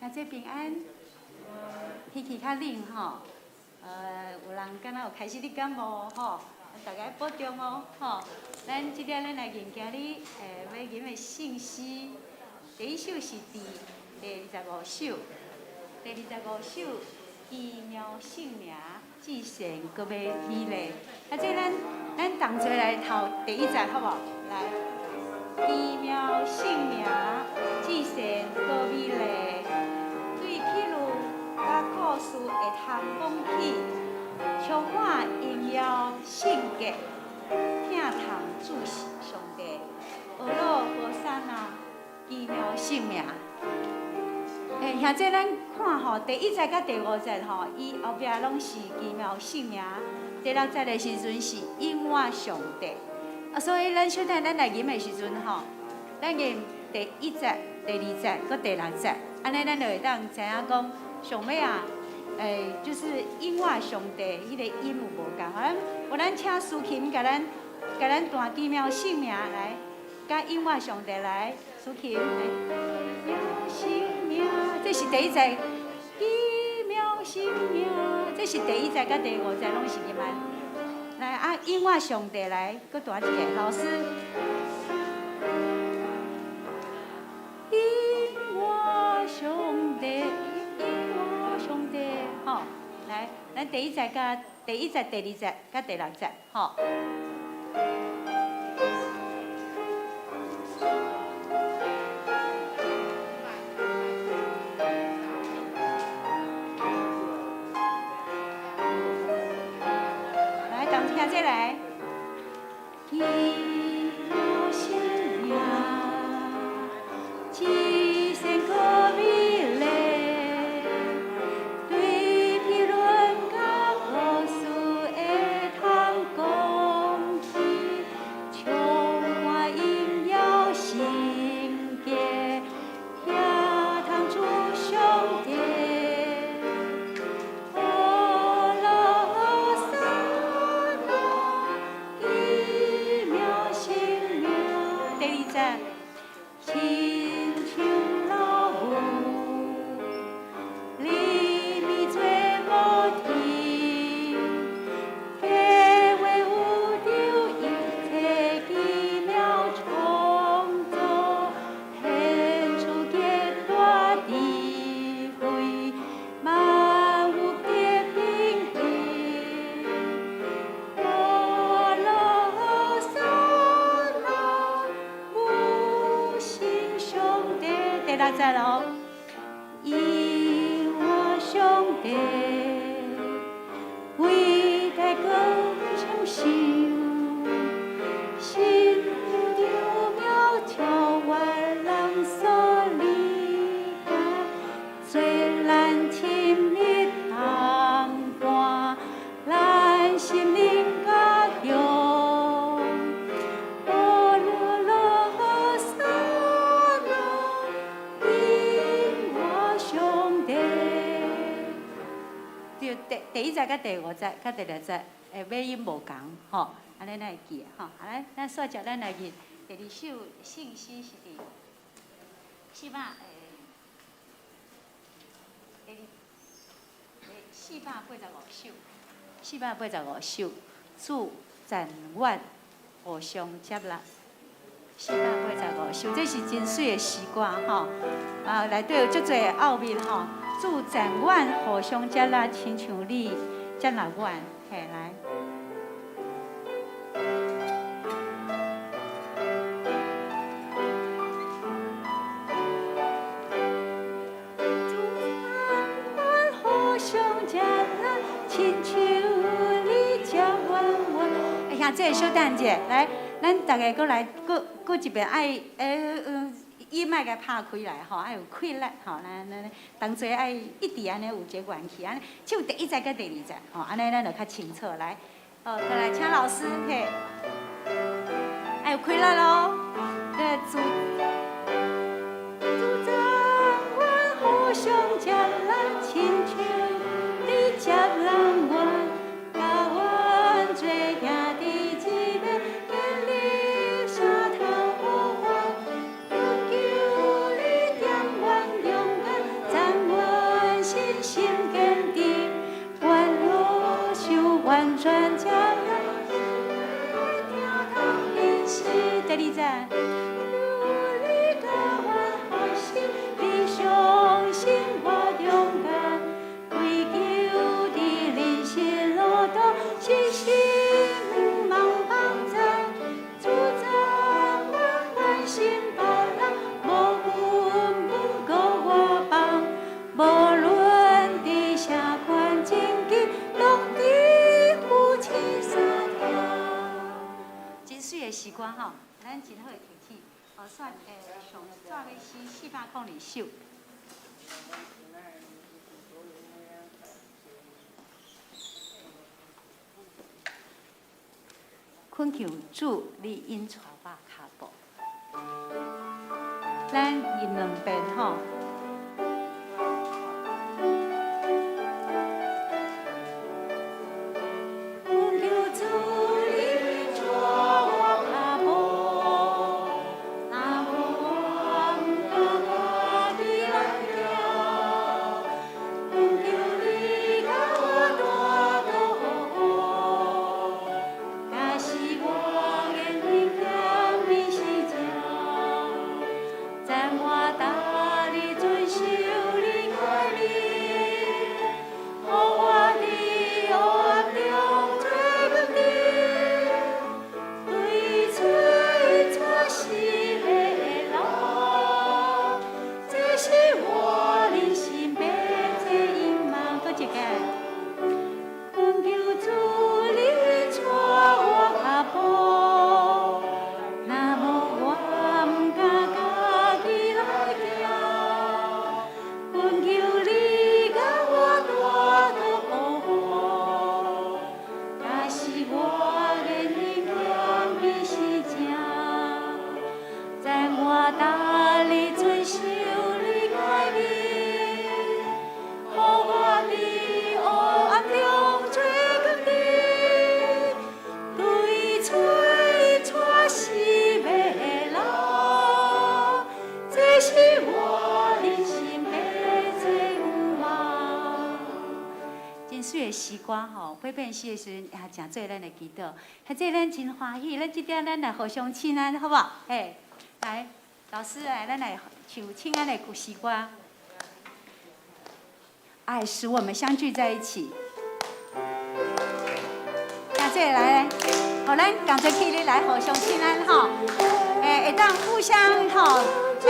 大家平安。天气较冷吼，有人敢若有开始咧感冒吼，大家保重哦吼。咱即个咱来念今日要念的信息，第一首是第25首，第25首奇妙性命，至善搁要美丽。啊，这咱同齐来头第一节好无？来，奇妙性命，至善搁美丽。对譬如甲故事会通讲起，充满荣耀圣洁，听通注视上帝，俄罗波萨那奇妙性命。现在咱看吼，第一节甲第五节吼，伊后壁拢是奇妙性命。第六节的时阵是永远上帝。所以咱小等咱来吟的时阵吼，咱吟第一节、第二节、搁第六节，安尼咱就会当知影讲上尾啊，就是永远上帝迄个音有无共。咱请苏琴甲咱弹奇妙性命来，甲永远上帝来，苏琴来。奇妙性命，这是第一节。奇妙性命，这是第一节甲第五节拢是音安。来啊，永远上帝来，搁弹一个，老师。永远上帝，永远上帝，吼，来，咱第一节、第二节甲第六节，吼。再来，奇妙性命，至善搁美丽，对譬论甲故事会通讲起，充满荣耀圣洁，听通主上帝。亲像老母，离你最无停，结为有着一切奇妙创造，献出极大智慧，万物皆平平。第六节咯，永远上帝，伟大高唱秀，心有渺悄万人所理解，最难亲密同伴，咱心灵家乡。第一节甲第五节甲第六节，尾音无共，吼，安尼咱会记吼。好来，咱煞接咱来记第二首信息是伫485首，主赞愿互相接纳。485首，这是真水的诗歌吼，内底有足侪的奥秘吼。主赞愿互相接纳，亲像你接纳阮，嘿来。主赞愿互相接纳，亲像你接阮。哎呀，这个小等者，来，咱大家过来，过一遍爱伊莫甲拍开来吼，爱有气力吼，咱同齐爱一直安尼有这元气，安尼就第一节甲第二节吼，安尼咱就较清楚来。再来请老师嘿，爱有气力咯，主赞愿互相接纳，亲像你接纳阮，甲阮做兄弟姊妹，建立社头好。第二站。你相信我勇敢，追求的人生路途是心茫茫在，主张我关心别人，无分不顾我帮，无论在啥款情境，拢伫夫妻三条。真水的时光吼，咱真好的天气，算上纸要诗402首。恳求主，你引带我脚步。咱念两遍吼。恳求主，你带我脚步，若无我毋敢家己来行。恳求你甲我带路，假使我眼睛欠你是正，在我大力遵守你开你，予我伫黑暗中做光灯，对找错失的路，这是我人生白色隐瞒。搁一个。恳求主，你带我脚步，若无我毋敢家己来行。恳求你甲我带路保护，假使我眼睛欠你是正，在我大力遵守你开你，予我伫黑暗中做光灯，对找失的路，这是我人生白色愿望。真水的时光吼，八遍诗的时阵也诚做咱的祈祷，或者咱真欢喜，咱即点咱来互相请安，好不好？来，老师来，咱来唱请安的诗歌。爱使我们相聚在一起。那这来，好，咱同齐起立来互相请安吼。会当互相吼，那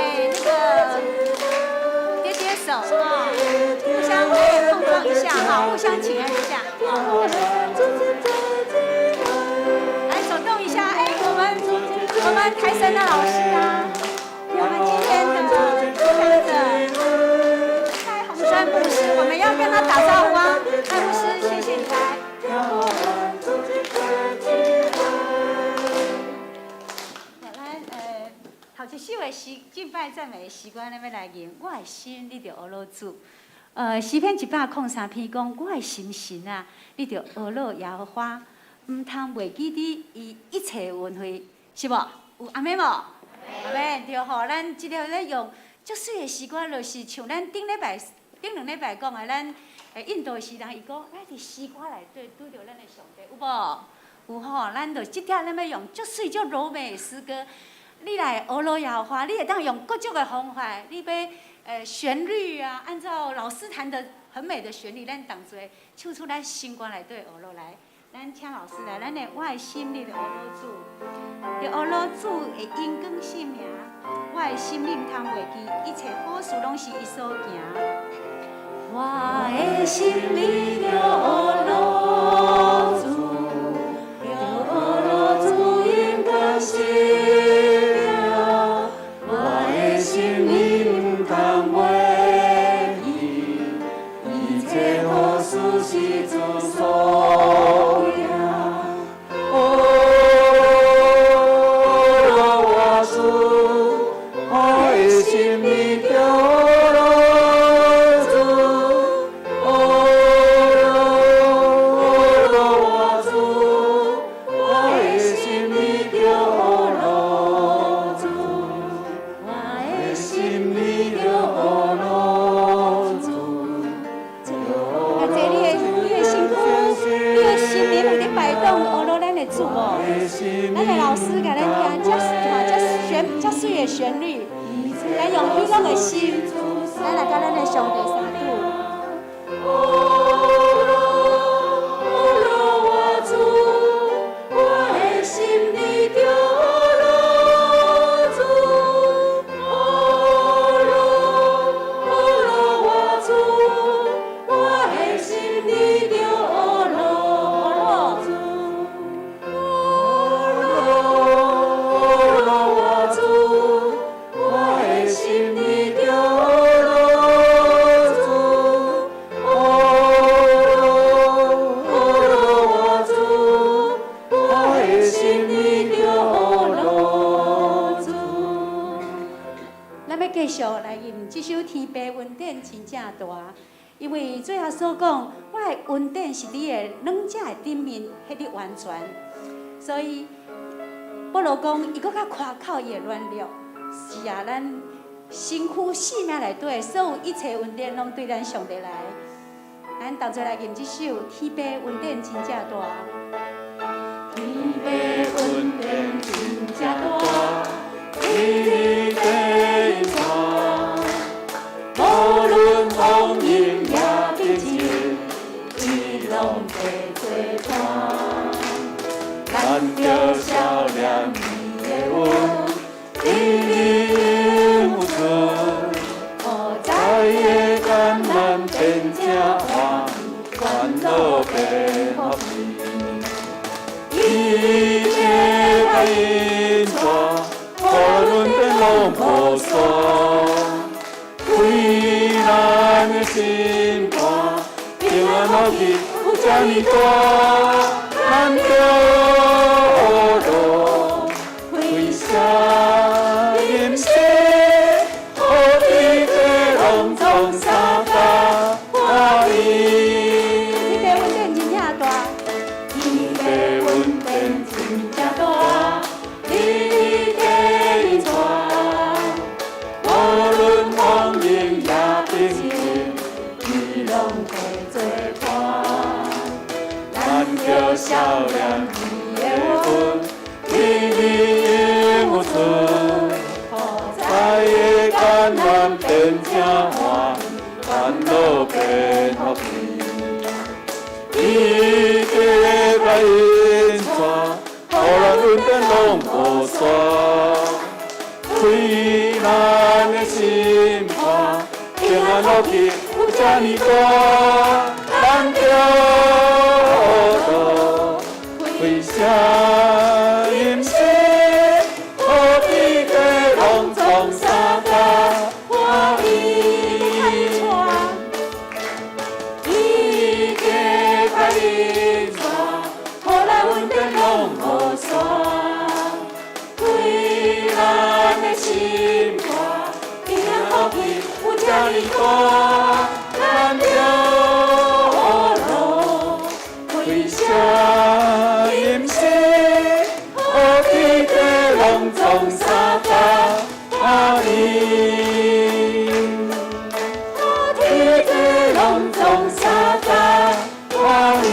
个叠手哈，互相碰撞一下哈，互相请安一下。来走动一下，我们台神的老师啊，我们今天的主讲者蔡洪山牧师，我们要跟他打招呼啊，蔡牧师，谢谢你来。头一首的敬拜赞美的诗歌，咱要来念。我的心，你着学老主。诗篇103篇讲，我的心神啊，你着学老耶和华，唔通袂记你伊一切恩惠，是无？有阿妹无？阿妹对吼，咱即条咧用足水的诗歌，就是像咱顶两礼拜讲的，咱印度的诗人伊讲，咱伫诗歌内底拄着咱的上帝，有无？有吼，咱就即条咱要用足水足柔美的诗歌。你来学罗耶和华，你会当用各种的方法，你要旋律啊，按照老师弹的很美的旋律，咱同齐唱出咱心肝内底学罗来。咱请老师来，咱的我的心里的学罗主，着学罗主的因光性命，我的心里毋通袂记，一切好事拢是伊所行。我的心里着学罗主，着学罗主因光性命。心里唔通袂记，一切好事是主所行。我主，我的心里着主，我主，我的心里着主。心里着路主，啊！这你的辛苦，你的心灵有伫摆动，学罗咱的主无？咱的老师甲咱教，这是团的旋律，咱用喜乐的心，咱来甲咱的上帝相拄。继续来吟这首天父恩典真正大，因为最后所讲，我的恩典是你的软者的顶面，迄个完全。所以保罗讲，伊搁较夸口伊的软弱，是啊，咱身躯性命内底所有一切恩典，拢对咱上帝来。咱同齐来吟这首天父恩典真正大。天父恩典真正大。你的恩宠，无论风雨也必经，伊拢会做伴。咱着少年你的恩，你有存，在夜间咱变正欢，烦恼变福气，一切来因错。无论天拢无煞，为咱的心肝，平安福气有遮尼大，咱着学路，回声音声，好地地拢总三家欢喜。你的恩典真正大，你的恩典真正大。着少年你的恩，你有存，在夜间咱变正欢，烦恼变福气，一切来因错，互咱恩典拢无煞，开咱的心花，平安福气有遮尼大，咱着。回声音声，好地地拢总三家欢喜。一切快因错，互咱恩典拢无煞，为咱的心肝，平安福气有遮尼大，咱着学路回声。总三家欢喜，好地地拢总三家欢喜。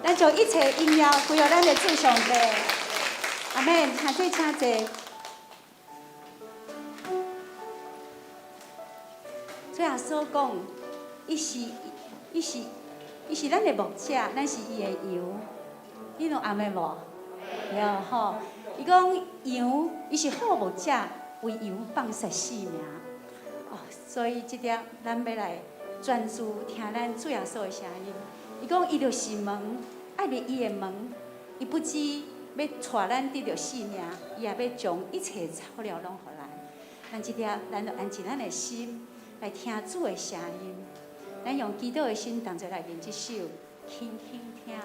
咱将一切荣耀归予咱的主上帝。阿们，下底请坐。最后所讲，伊是咱的牧者，咱是伊的羊。你拢阿妹无？对吼，伊讲羊，伊是好牧者，为羊放杀性命。哦，所以这点咱要来专注听咱主耶稣的声音。伊讲伊就是门，爱入伊的门，伊不止要带咱得到性命，伊也要将一切草料拢互咱。咱这点，咱就安静咱的心来听主的声音。咱用祈祷的心，同齐来念这首，轻轻听。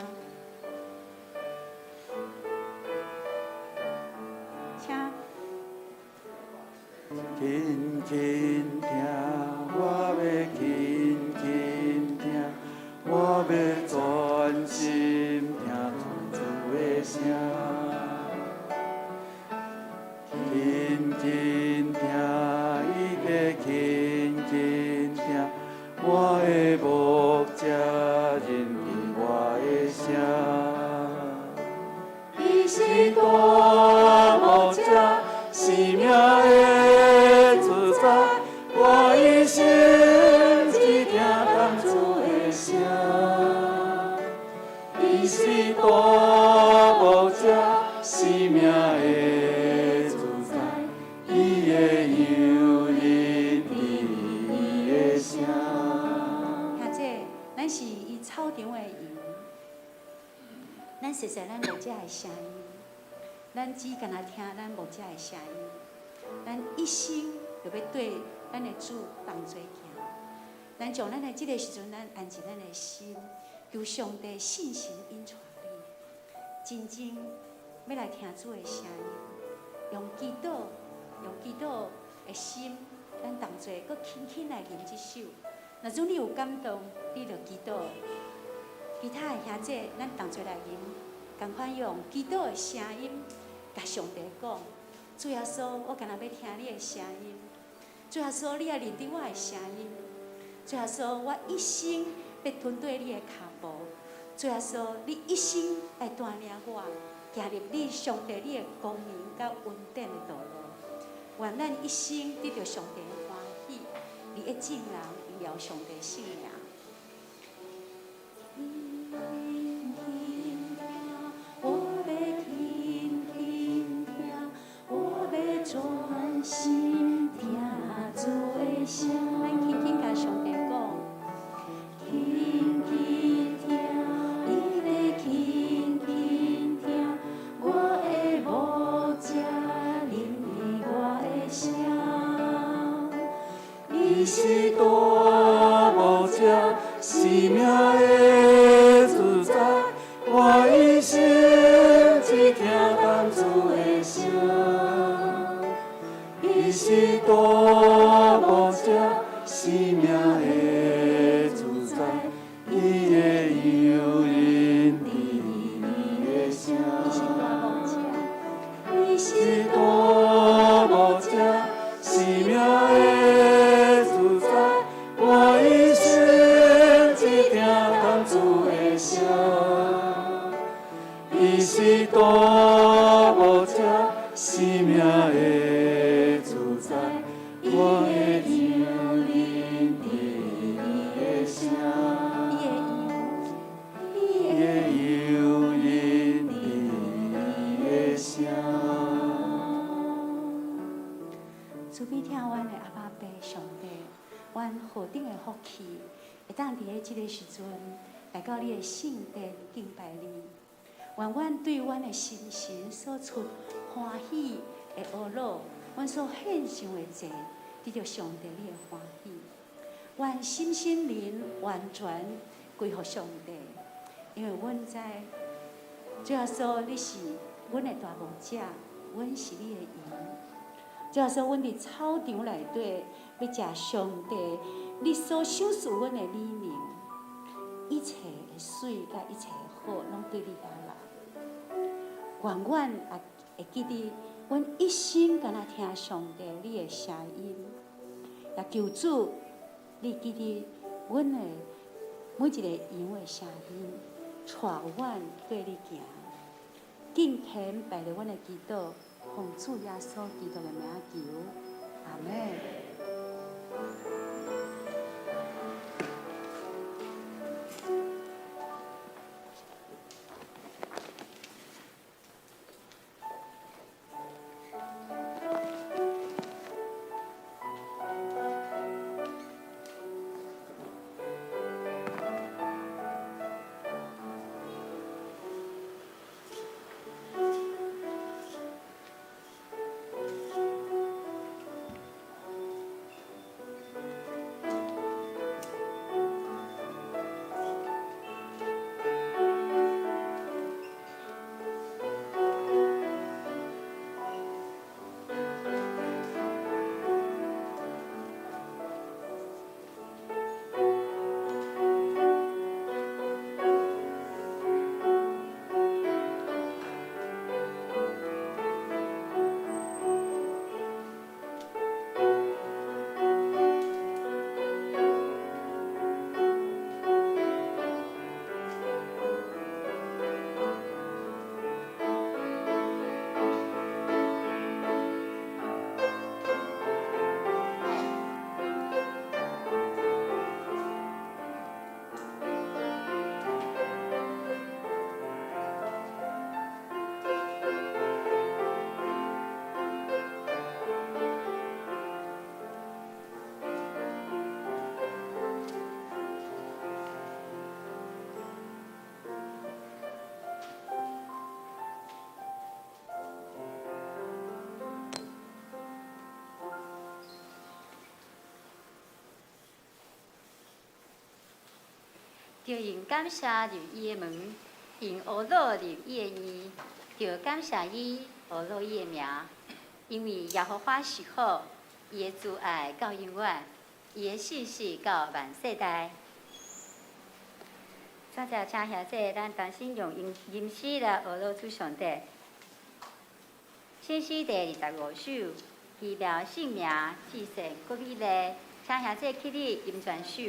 轻轻听，我要轻轻听，我要专心听主的声。轻轻听，伊个轻轻听，我的牧者认识我的声。伊是大。咱只干那听咱无遮的声音，咱一心就要对咱的主同齐行。咱将咱的这个时阵，咱安静咱的心，求上帝信心引带你，真正要来听主的声音，用祈祷的心，咱同齐搁轻轻来吟这首。若种你有感动，你就祈祷。其他的兄姐，咱同齐来吟，共款用祈祷的声音，甲上帝讲：主耶稣，我干那要听你的声音。主耶稣，你也认得我的声音。主耶稣，我一生要吞对你的脚步。主耶稣，你一生来带领我，行入你上帝你的光明甲稳定的道路。愿咱一生得到上帝的欢喜，你的正人荣耀上帝的圣名。我要听听听，我要专心听主的声。咱轻轻甲上帝讲，轻轻听，你要轻轻听，我的牧者领我的声。你是大牧者，生命的主宰，我一生只听从主的声。你是大牧者，生命的主宰，你的诱引伫你的声。你是大牧者，生命的主宰，我一生只听从主的声。你是大牧者，生命的主宰，我的诱引伫你的声。你的诱引伫你的声。主必听阮的阿爸爸上帝，阮何等的福气，会当伫咧即个时阵来到你的圣殿敬拜你。愿阮对阮的心神所出欢喜的懊恼，阮所献上的祭，得到上帝你的欢喜。愿心心灵完全归乎上帝，因为阮知，主耶稣你是阮的大牧者，阮是你的羊。主耶稣，阮伫草场内底要食上帝你所赏赐阮的理念，一切的水甲一切的好，拢对你而来。愿阮也会记得，阮一生敢若听上帝你的声音，也求主你记得阮的每一个羊的声音，带阮对你行。敬虔拜了阮的祈祷，奉主耶稣基督的名求，阿门。着因感谢入伊的门，因学老入伊的义，着感谢伊学老伊的名，因为耶和华是好，伊的慈爱到永远，伊的信实到万世代。再者，请兄弟咱同心用吟诗来学老主上帝。新诗第25首，奇妙性命，至圣国美丽，请兄弟起立吟全首。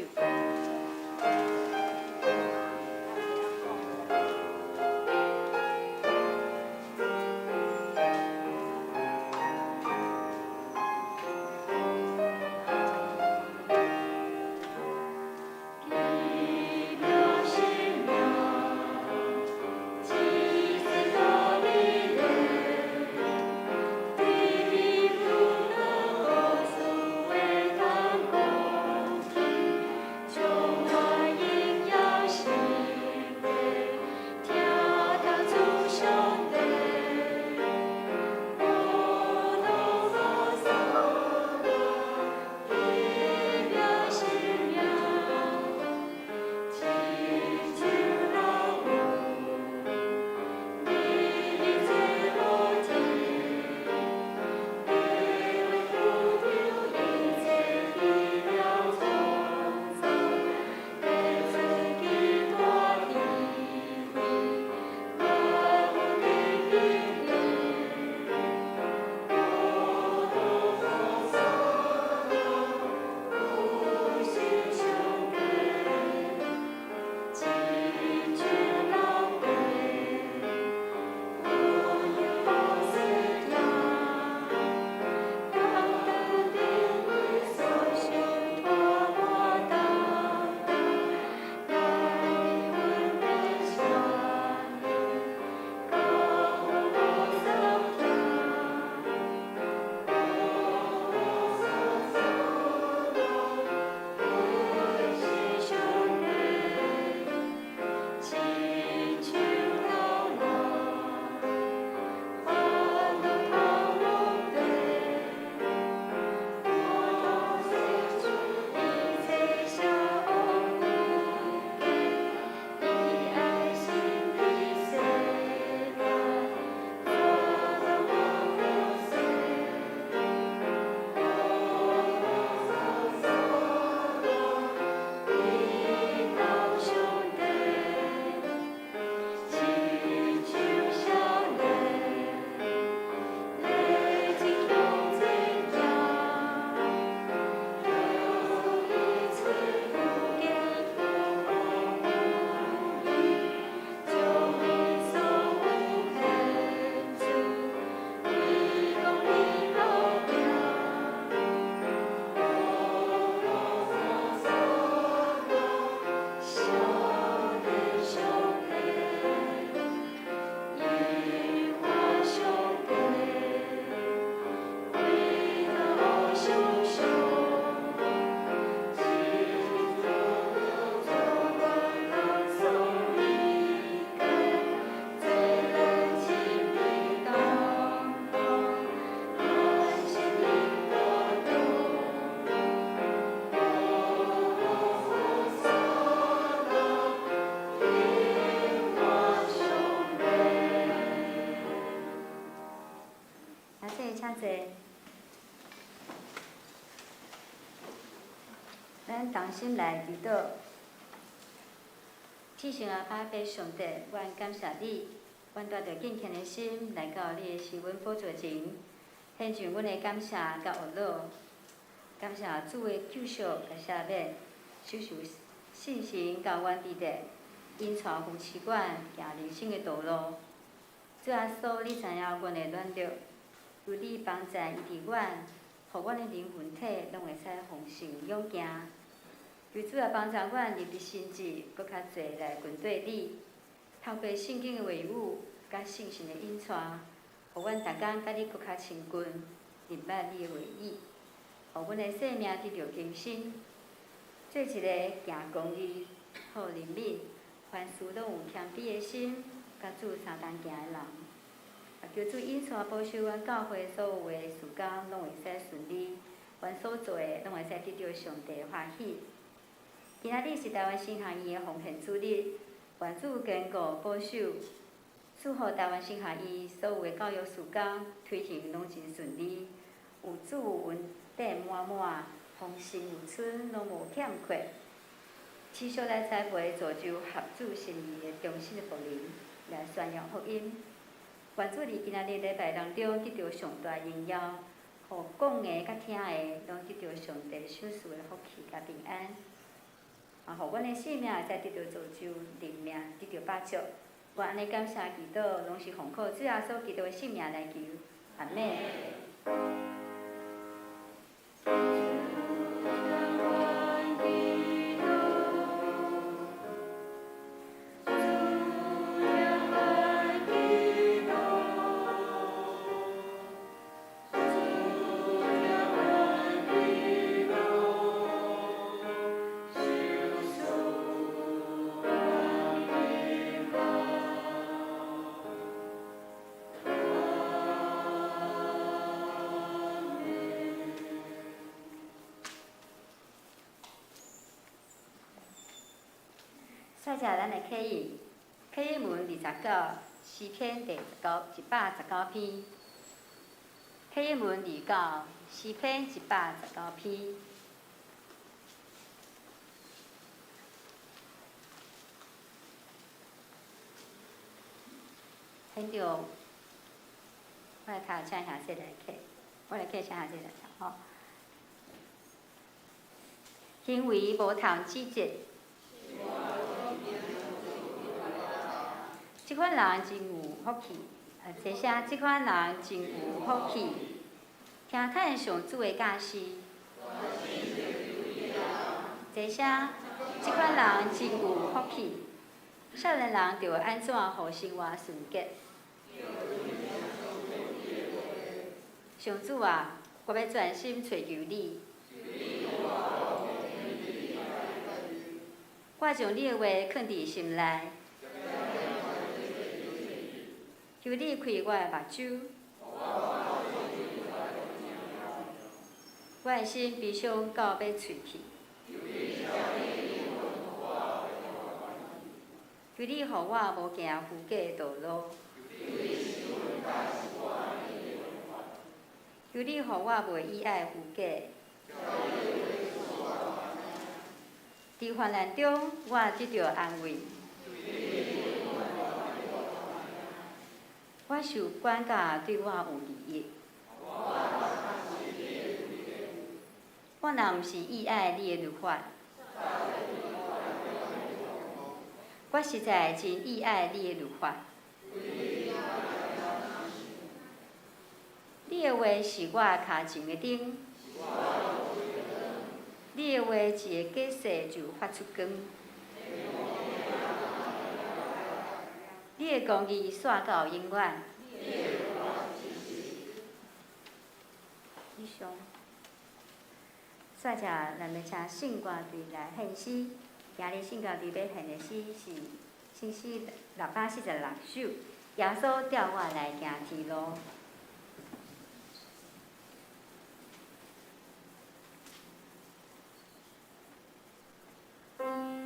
咱同心来祈祷，至圣阿爸爸上帝，阮感谢你，阮带着敬虔的心来到你的施恩宝座前，献上阮的感谢甲学乐，感谢主的救赎甲赦免，守守信心甲阮伫地，因带夫妻阮行人生的道路。主耶稣，你知影阮的软弱，由你帮助伊伫阮，互阮的灵魂体拢会使丰盛勇行。求主也帮助阮入伫心智，搁较侪来群对你，透过圣经的话语甲圣神的引带，互阮逐工甲你搁较亲近，明白你的话语，互阮的生命得到更新，做一个行公义、好人民，凡事拢有谦卑的心，甲主相同行的人。也求主引带保守阮教会所有的事工拢会使顺利，阮所做的拢会使得到上帝的欢喜。今仔日是台湾新学院的奉献主日，愿主坚固保守，祝福台湾新学院所有的教育事工推行拢真顺利，有主稳定满满，丰盛有春，拢无欠缺。持续来栽培造就合主心意的忠心的仆人，来宣扬福音。愿主伫今仔日礼拜当中得到上大荣耀，互讲的甲听的拢得到上帝赏赐的福气甲平安。互阮的性命会使得到造就，灵命得到把助。我安尼感谢祈祷，拢是奉靠主耶稣基督的性命来求，阿门。再者，咱来启应，启应文29，诗篇第119篇。启应文29，诗篇119篇。很着，我来看请下这来启，我来启请下这来读吼。行为无通指责。即款人真有福气，这些即款人真有福气，听趁上主的教示。这些即款人真有福气，少年人着安怎互生活顺捷？上主啊，我要专心找求你。我将你的话藏伫心内。求你开我的目睭，我的心悲伤到要喙去。求你互我无行虚假的道路，求你互我袂依爱虚假。伫患难中，我得到安慰。我受管教对我有利益。我若毋是意爱你的律法，我实在真意爱你的律法。你的话是我脚前的灯，你的话一个假设就发出光。你的公义线到永远。以上，再者，咱要请圣歌队来献诗。今日圣歌队要献的诗是新诗646首。耶稣调我来行天路。Amen.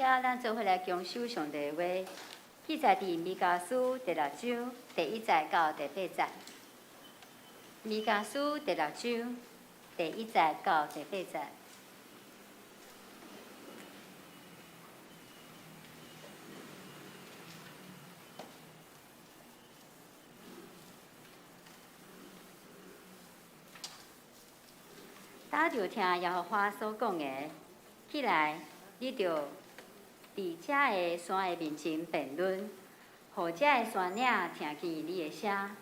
听咱做伙来共修上帝的话，记载伫弥迦书第6章第1节到第8节。弥迦书第6章第1节到第8节。大家就听耶和华所讲的，起来，你就伫遮个山的面前辩论，互遮个山岭听见你的声。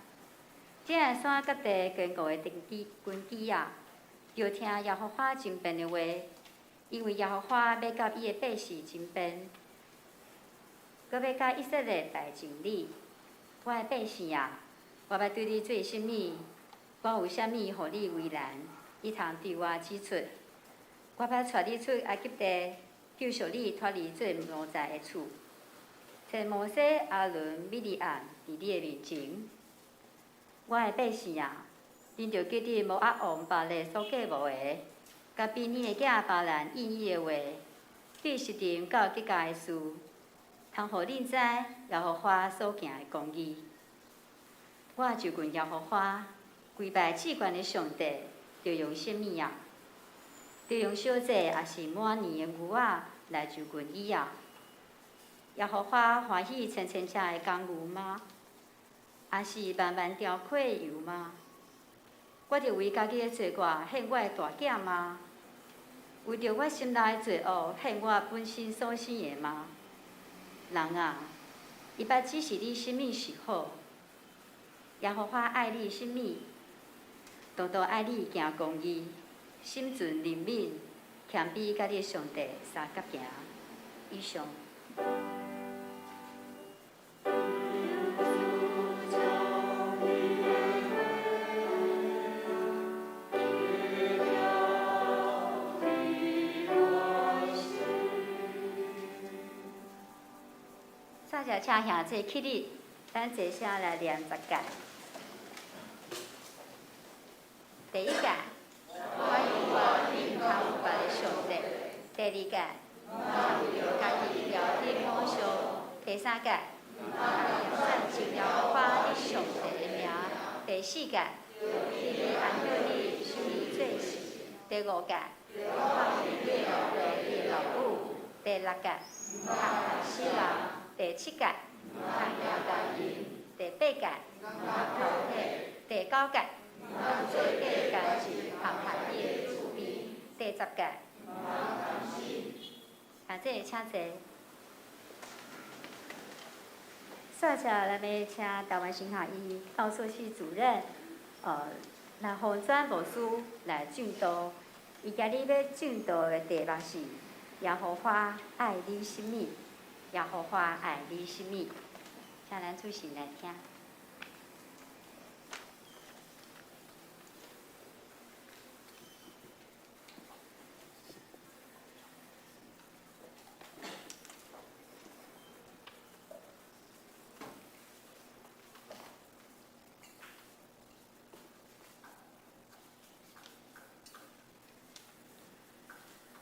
遮个山各地坚固的根基啊，就听耶和华争辩的话，因为耶和华要甲伊的百姓争辩，佮要甲以色列大真理。我的百姓啊，我要对你做甚物？我有啥物互你为难？你通对我指出，我要带你出埃及地，救赎你脱离做奴才的厝。找摩西、阿伦、米利暗伫你的面前。我的百姓啊，恁着记得摩押王巴勒所计谋的，甲比你的囝巴兰应伊的话，对实定到结家的事，通互恁知耶和华所行的公义。我就近耶和华，跪拜至高的上帝。着用什物啊？着用小姐也是满年的牛仔来就近伊啊？耶和华欢喜千千只的公牛吗？也是万万条块的油吗？我着为家己的罪过献我的大囝吗？为着我心内的罪恶献我本身所生的吗？人啊，伊捌指示你什物是好？耶和华爱你什物？多多爱你行公义，心存怜悯，谦卑甲你上帝相合行。以上。煞者请兄弟起立，咱坐下来念10届。第1届，我用我天堂有法的上帝；第2届，我用家己聊天摸相；第3届，我赞颂耶和华你上帝的名；第4届，你安叫你修理做事；第5届，我用你的话老母；第6届，我用死人；第7届，我用家己；第8届，我头体；第9届。我做假家事，含含你的慈悲。第10届，这请坐。接着，咱要请台湾神学院告诉系主任，来洪转牧师来讲道。伊今日要讲道的题目是：耶和华爱你什物？耶和华爱你什物？请咱主席来听。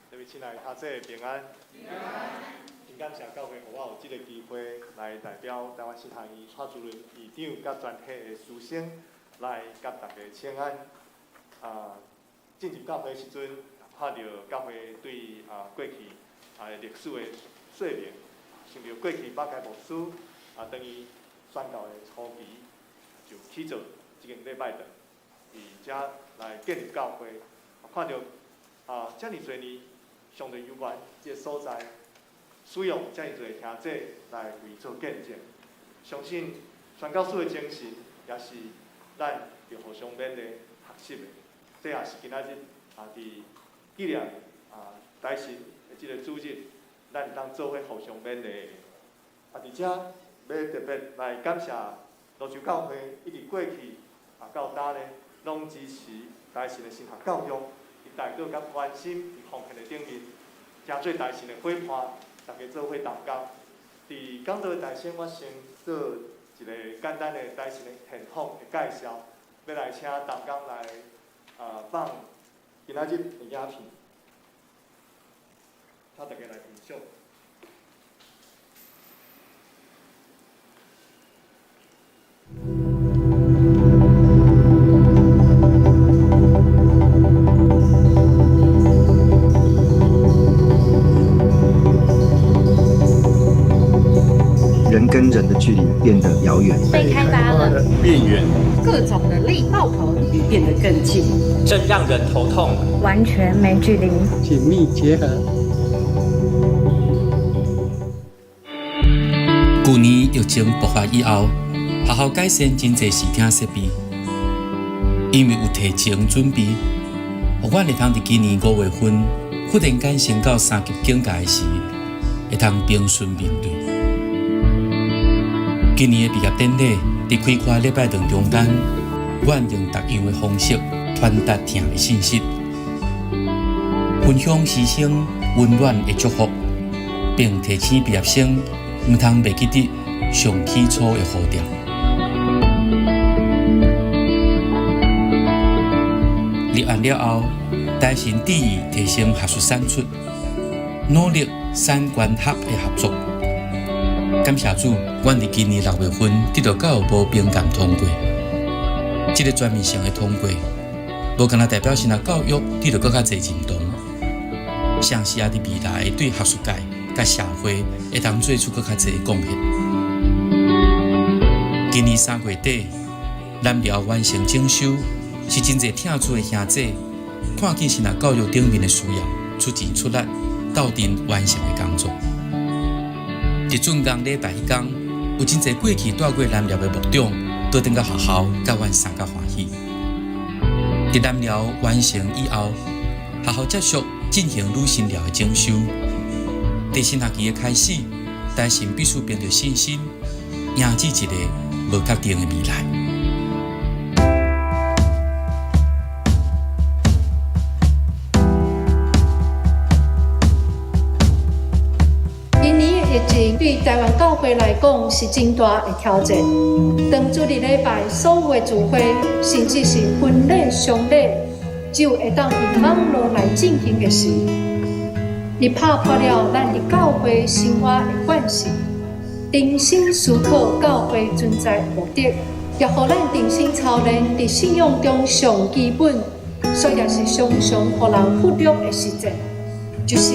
各位亲爱的读者平安，真感谢教会，互我有这个机会来代表台湾神学院蔡主任院长甲全体的师生来甲大家请安。进入教会的时阵，看到教会对过去历史的说明，想到过去马偕牧师当伊宣教的初期，就起做一间礼拜堂，伫遮来建立教会，看到遮尔多年。上帝有关这个所在，使用遮尔多兄弟来为做见证，相信宣教士的精神也是咱要互相勉励学习的。这也是今仔日伫纪念大神的这个主日，咱当做伙互相勉励。伫遮要特别来感谢罗州教会一直过去到今呢，拢支持大神的神学教育。大家甲关心伫奉献的顶面，诚做大神的伙伴，大家做伙同工。伫讲道的大神，我先做一个简单的大神的现况的介绍，要来请同工来放今仔日的影片，请大家来欣赏。变得遥远。被开发了，变远，各种人力爆棚，变得更近，正让人头痛。完全没距离，紧密结合。去年疫情爆发以后，学校改善真侪视听设备，因为有提前准备，互阮会通伫今年5月份忽然间升到3级警戒时，会通平顺面对。今年的毕业典礼伫开课礼拜2中间，阮用特样的方式传达听的信息，分享师生温暖的祝福，并提醒毕业生毋通袂记得上起初的呼召。立案了后，台新致意提升学术产出，努力产官学的合作。感谢主，阮伫今年6月份得到教育部评鉴通过。这个全面性的通过，无干那代表是那教育得到更较侪认同，像是也伫未来对学术界、甲社会会当做出更较侪贡献。今年3月底，南寮完成整修，是真侪听主的兄弟，看见是那教育顶面的需要，出钱出力，斗阵完成的工作。伫准刚礼拜迄天，有真侪过去带过南寮的牧长，倒转到学校，甲阮三甲欢喜。伫南寮完成以后，学校接续进行女新寮的整修。第新学期的开始，台新必须凭着信心，迎接一个无确定的未来。对台湾教会来讲是真大的挑战。当主日礼拜所有的聚会，甚至是婚礼、丧礼，只有会当以网络来进行的事，你打破了咱伫教会生活的惯势，重新思考教会存在的目的，也互咱重新操练伫信仰中上基本，所以也是常常互人忽略的实践，就是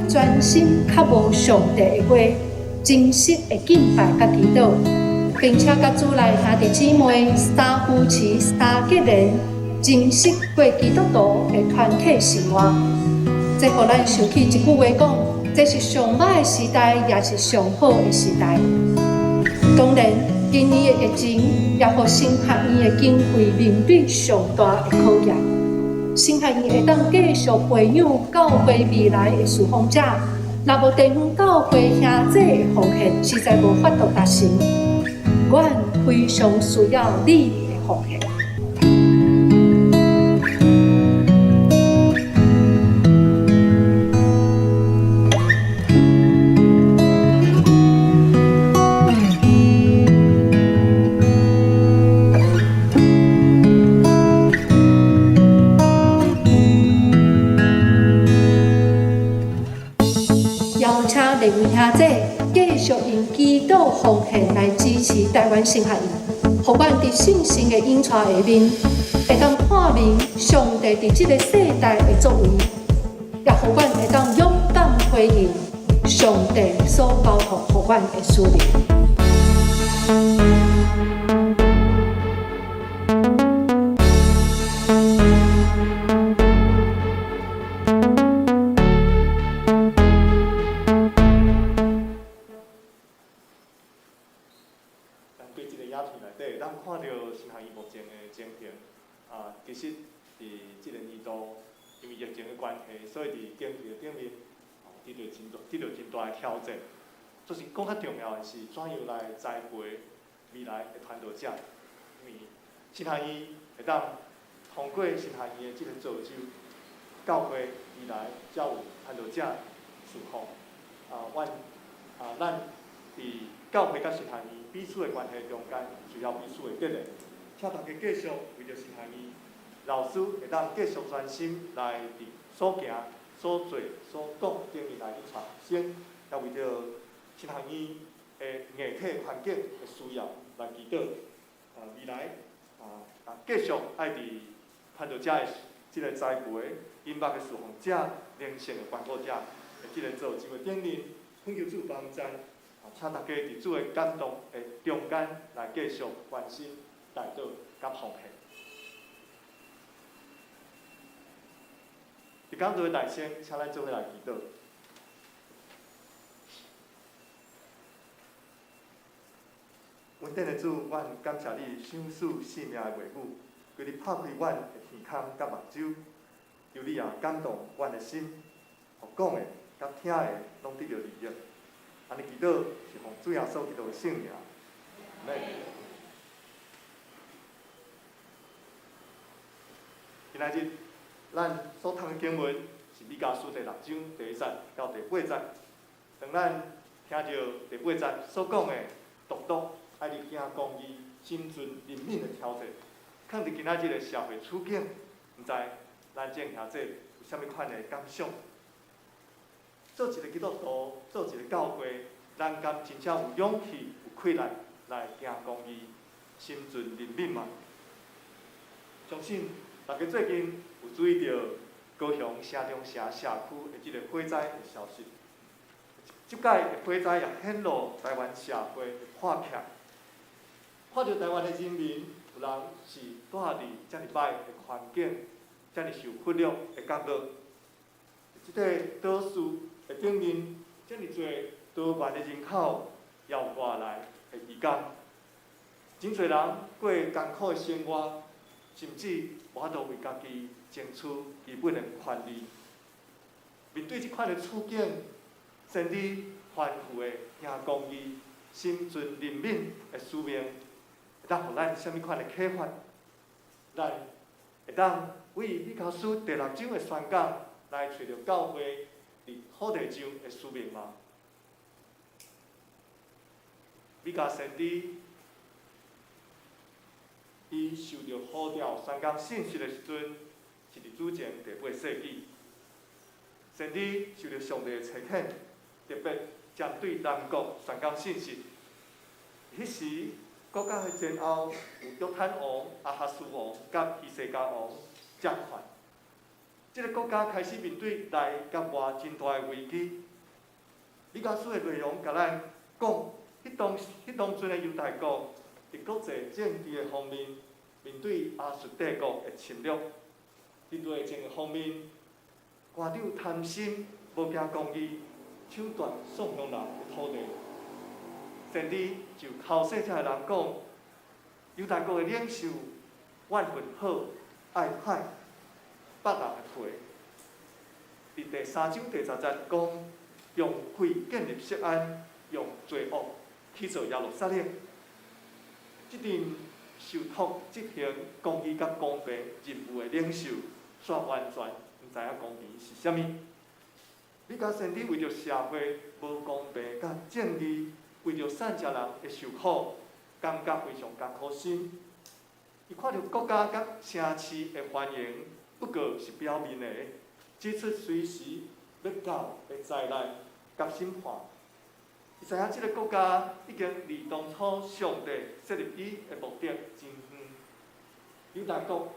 专心较无上帝的话。真实的敬拜甲祈祷，并且甲主内兄弟姊妹三夫妻三结连，真实过基督徒的团体生活。这互咱想起一句话讲，这是上歹的时代，也是上好的时代。当然，今年的疫情也互新学院的经费面对上大的考验。新学院会当继续培养教会未来的侍奉者。若无地方教会兄弟的奉献，实在无法度达成。阮非常需要你的奉献。地位兄弟继续用祈祷奉献来支持台湾新学院，互阮伫信心的引带下面，会当看明上帝伫这个世代的作为，也互阮会当勇敢回应上帝所交托互阮的使命。咱看到新学院目前的情形，其实伫这个年度，因为疫情的关系，所以伫经费顶面，得到真大的挑战。就是更较重要的是，怎样来栽培未来的传道者？因为新学院会当通过新学院的这个造就，教会未来才有传道者侍奉。咱伫教会甲新学院彼此的关系中间，需要彼此的激励。请大家继续为着新学院老师会当继续专心来伫所行、所做、所讲顶面来去传先，也为着新学院的硬体环境的需要来祈祷。未来继续爱伫传道者的这个栽培、音乐的侍奉者、灵性的传播者的这个造就的顶面，恳求主帮助。请大家伫主的感动的中间来继续关心、祷告、甲奉献。伫讲道的内先，请咱做伙来祈祷。稳定的主，阮感谢你赏赐生命的话语，求你拍开阮的耳孔甲目睭，求你也感动阮的心，互讲的甲听的拢得到利益。安尼祈祷是奉主耶稣基督的圣名。今仔日咱所读的经文是米迦书第6章第1节到第8节。当咱听到第8节所讲的独独爱你行公义、心存怜悯的条件，放伫今仔日的社会处境，毋知咱正兄弟有啥物款的感想？做一个基督徒，做一个教会，咱敢真正有勇气、有气力来行公义、心存怜悯吗？相信大家最近有注意到高雄城中城社区的即个火灾的消息。即届的火灾也显露台湾社会的破欠，看到台湾的人民有人是住伫遮尔歹的环境，遮尔受忽略的角落。即个岛屿的顶面，遮尔侪多万的人口要过来的移工，真侪人过艰苦的生活，甚至无法度为家己争取基本的权利。面对即款的处境，先知反复的行公义、心存怜悯的使命，会当互咱啥物款的启发？咱会当为米迦书第6章的宣讲来找到教会伫土地上的使命吗？米迦先知伊受到呼召宣讲信息的时阵，是伫主前第8世纪。先知受到上帝的差遣，特别针对南国宣讲信息。迄时，国家的前后有约坦王、亚哈斯王、甲希西家王掌权。即个国家开始面对内甲外真大的危机。米迦书的内容甲咱讲，迄当阵的犹大国伫国际政治的方面，面对亚述帝国的侵略；伫内政的方面，官长贪心，无行公义，抢夺送向人的土地。先知就口说遮个人讲，犹大国的领袖怨恨好，爱歹，北人的皮。伫第3章第10节讲，用血建立锡安，用罪恶去做耶路撒冷。即阵受托执行公义甲公平任务的领袖，煞完全毋知影公平是啥物。米迦先知为着社会无公平甲正义，为着善食人会受苦，感觉非常艰苦心。伊看到国家甲城市的繁荣，不过是表面的，指出随时要到的灾难甲审判。伊知影即个国家已经离当初上帝设立伊的目的真远。犹大国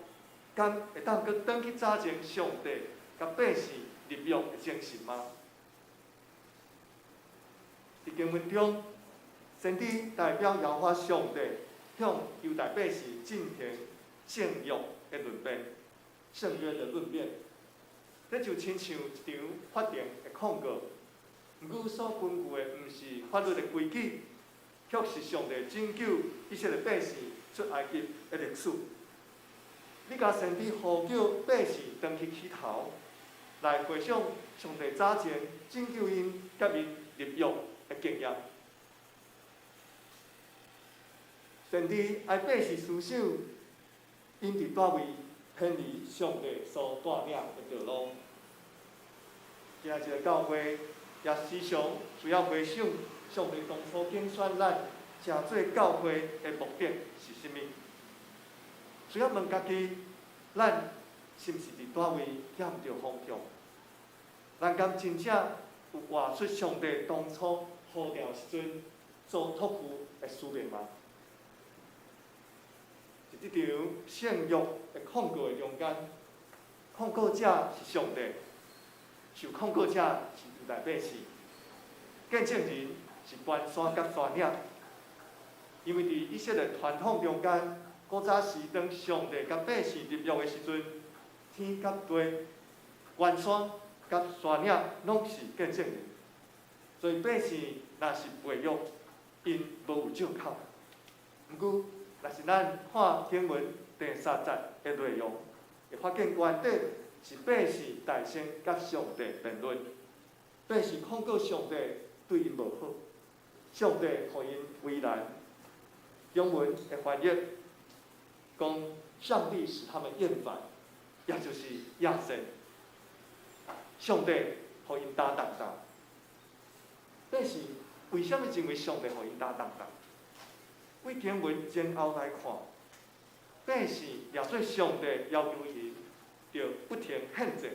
敢会当搁转去早前上帝甲百姓立约的精神吗？伫经文中，先知代表耶和华上帝向犹大百姓进行圣约的论辩，圣约的论辩，这就亲像一场法庭的控告。毋过所根据的毋是法律的规矩，却是上帝拯救以色列百姓出埃及的历史。米迦先知呼叫百姓回去起头，来回想上帝早前拯救因甲因立约的经验。先知爱百姓思想，因伫叨位偏离上帝所带领的道路。今仔日的教会也时常需要回想上帝当初拣选咱成做教会的目的是甚物？需要问家己，咱是毋是伫叨位欠着方向？咱敢真正有活出上帝当初呼召时阵所托付的使命吗？伫即场圣约的控告的中间，控告者是上帝，受控告者是犹大百姓，见证人是关山甲山岭，因为伫以色列传统中间，古早时当上帝甲百姓立约的时阵，天甲地、关山甲山岭拢是见证人，所以百姓若是违约，因无有借口。毋过，若是咱看经文第3节的内容，会发现原底是百姓大声甲上帝辩论，百姓控告上帝对因无好，上帝互因为难。经文的翻译讲，上帝使他们厌烦，也就是亚神。上帝互因打动到，百姓为什么认为上帝互因打动到？为经文前后来看，百姓抓做上帝要求因，就不停谴责。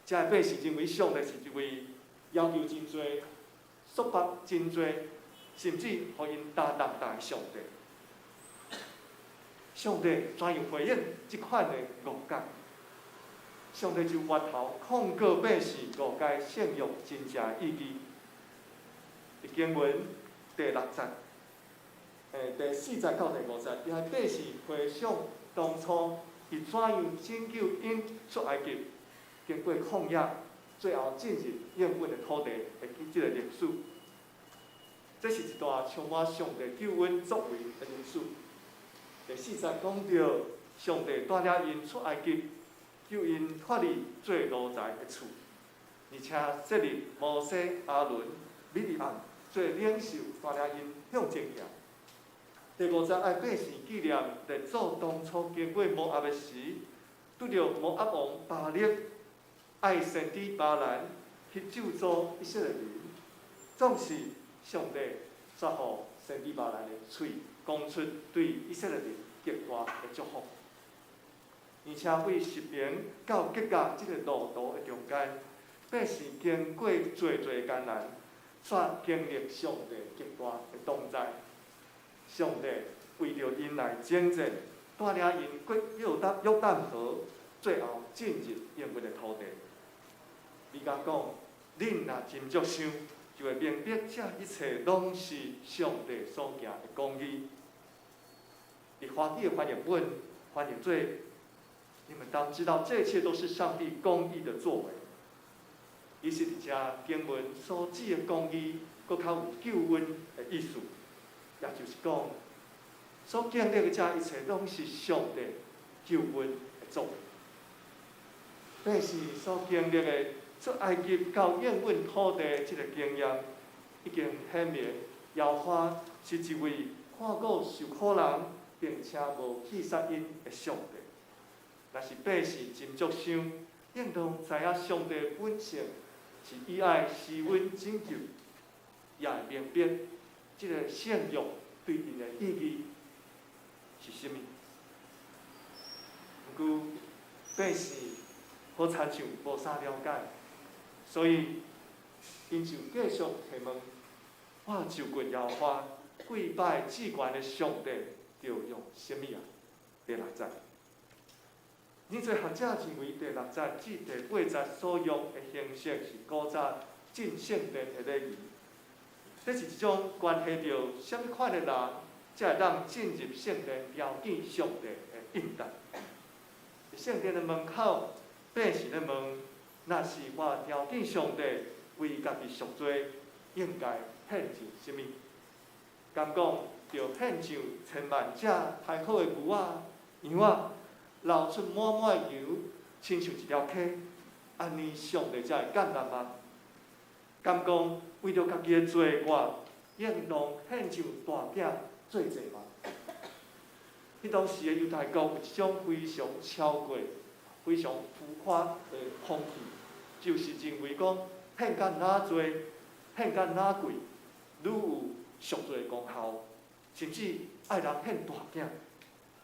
这百姓认为上帝是一位要求真多、束缚真多，甚至互因打动的上帝。上帝怎样回应这款的误解？上帝就回头控告百姓误解圣约真正的意义。经文第6节。第4节到第5节，也是百姓回想当初是怎样拯救因出埃及，经过旷野，最后进入应允的土地的这个历史。这是一段充满上帝救恩作为的历史。第4节讲到上帝带领因出埃及，救因脱离做奴才的厝，而且设立摩西、亚伦、米利暗做领袖，带领因向前行。第5节爱百姓纪念列祖当初经过摩押的时，拄着摩押王巴力爱先知巴兰去咒诅以色列人，总是上帝煞予先知巴兰的嘴讲出对以色列人极大的祝福，而且为实明到结甲这个路途的中间，百姓经过最艰难，煞经历上帝极大的同在。上帝为着因来征战，带领因过约旦河，最后进入应允的土地。伊甲讲，恁若真足想，就会明白这一切拢是上帝所行的公义。以华语的翻译本翻译做：你们当知道，这一切都是上帝公义的作为。伊是伫遮经文所指的公义，搁较有救恩的意思。也就是讲，所经历的这一切，拢是上帝救恩的作为。百姓所经历的出埃及到应允土地这个经验，已经显明，耶和华是一位看顾受苦人，并且无弃杀因的上帝。若是百姓真足想，应当知影上帝本性是以爱施恩拯救，也会明白。这个圣约对因的意义是甚么？不过百姓好亲像无啥了解，所以因就继续提问：我就过耶和华跪拜至高的上帝，要用甚么啊？第6节，你做学者认为第6节至第8节所用的形式是古早进圣殿的礼仪。这是一种关系到什么款的人，才会当进入圣殿标记上帝的应答。圣殿的门口，百姓咧问：若是我标记上帝为家己赎罪，应该献上什么？敢讲着献上千万只太好的牛仔、羊仔，流出满满的油，亲像一条溪，安尼上帝才会感恩吗？敢讲为着家己的罪恶，应当献上大饼做祭吗？迄当时的犹太国有一种非常超过、非常浮夸的风气，就是认为讲献甲哪多、献甲哪贵，愈有赎罪的功效，甚至爱人献大饼，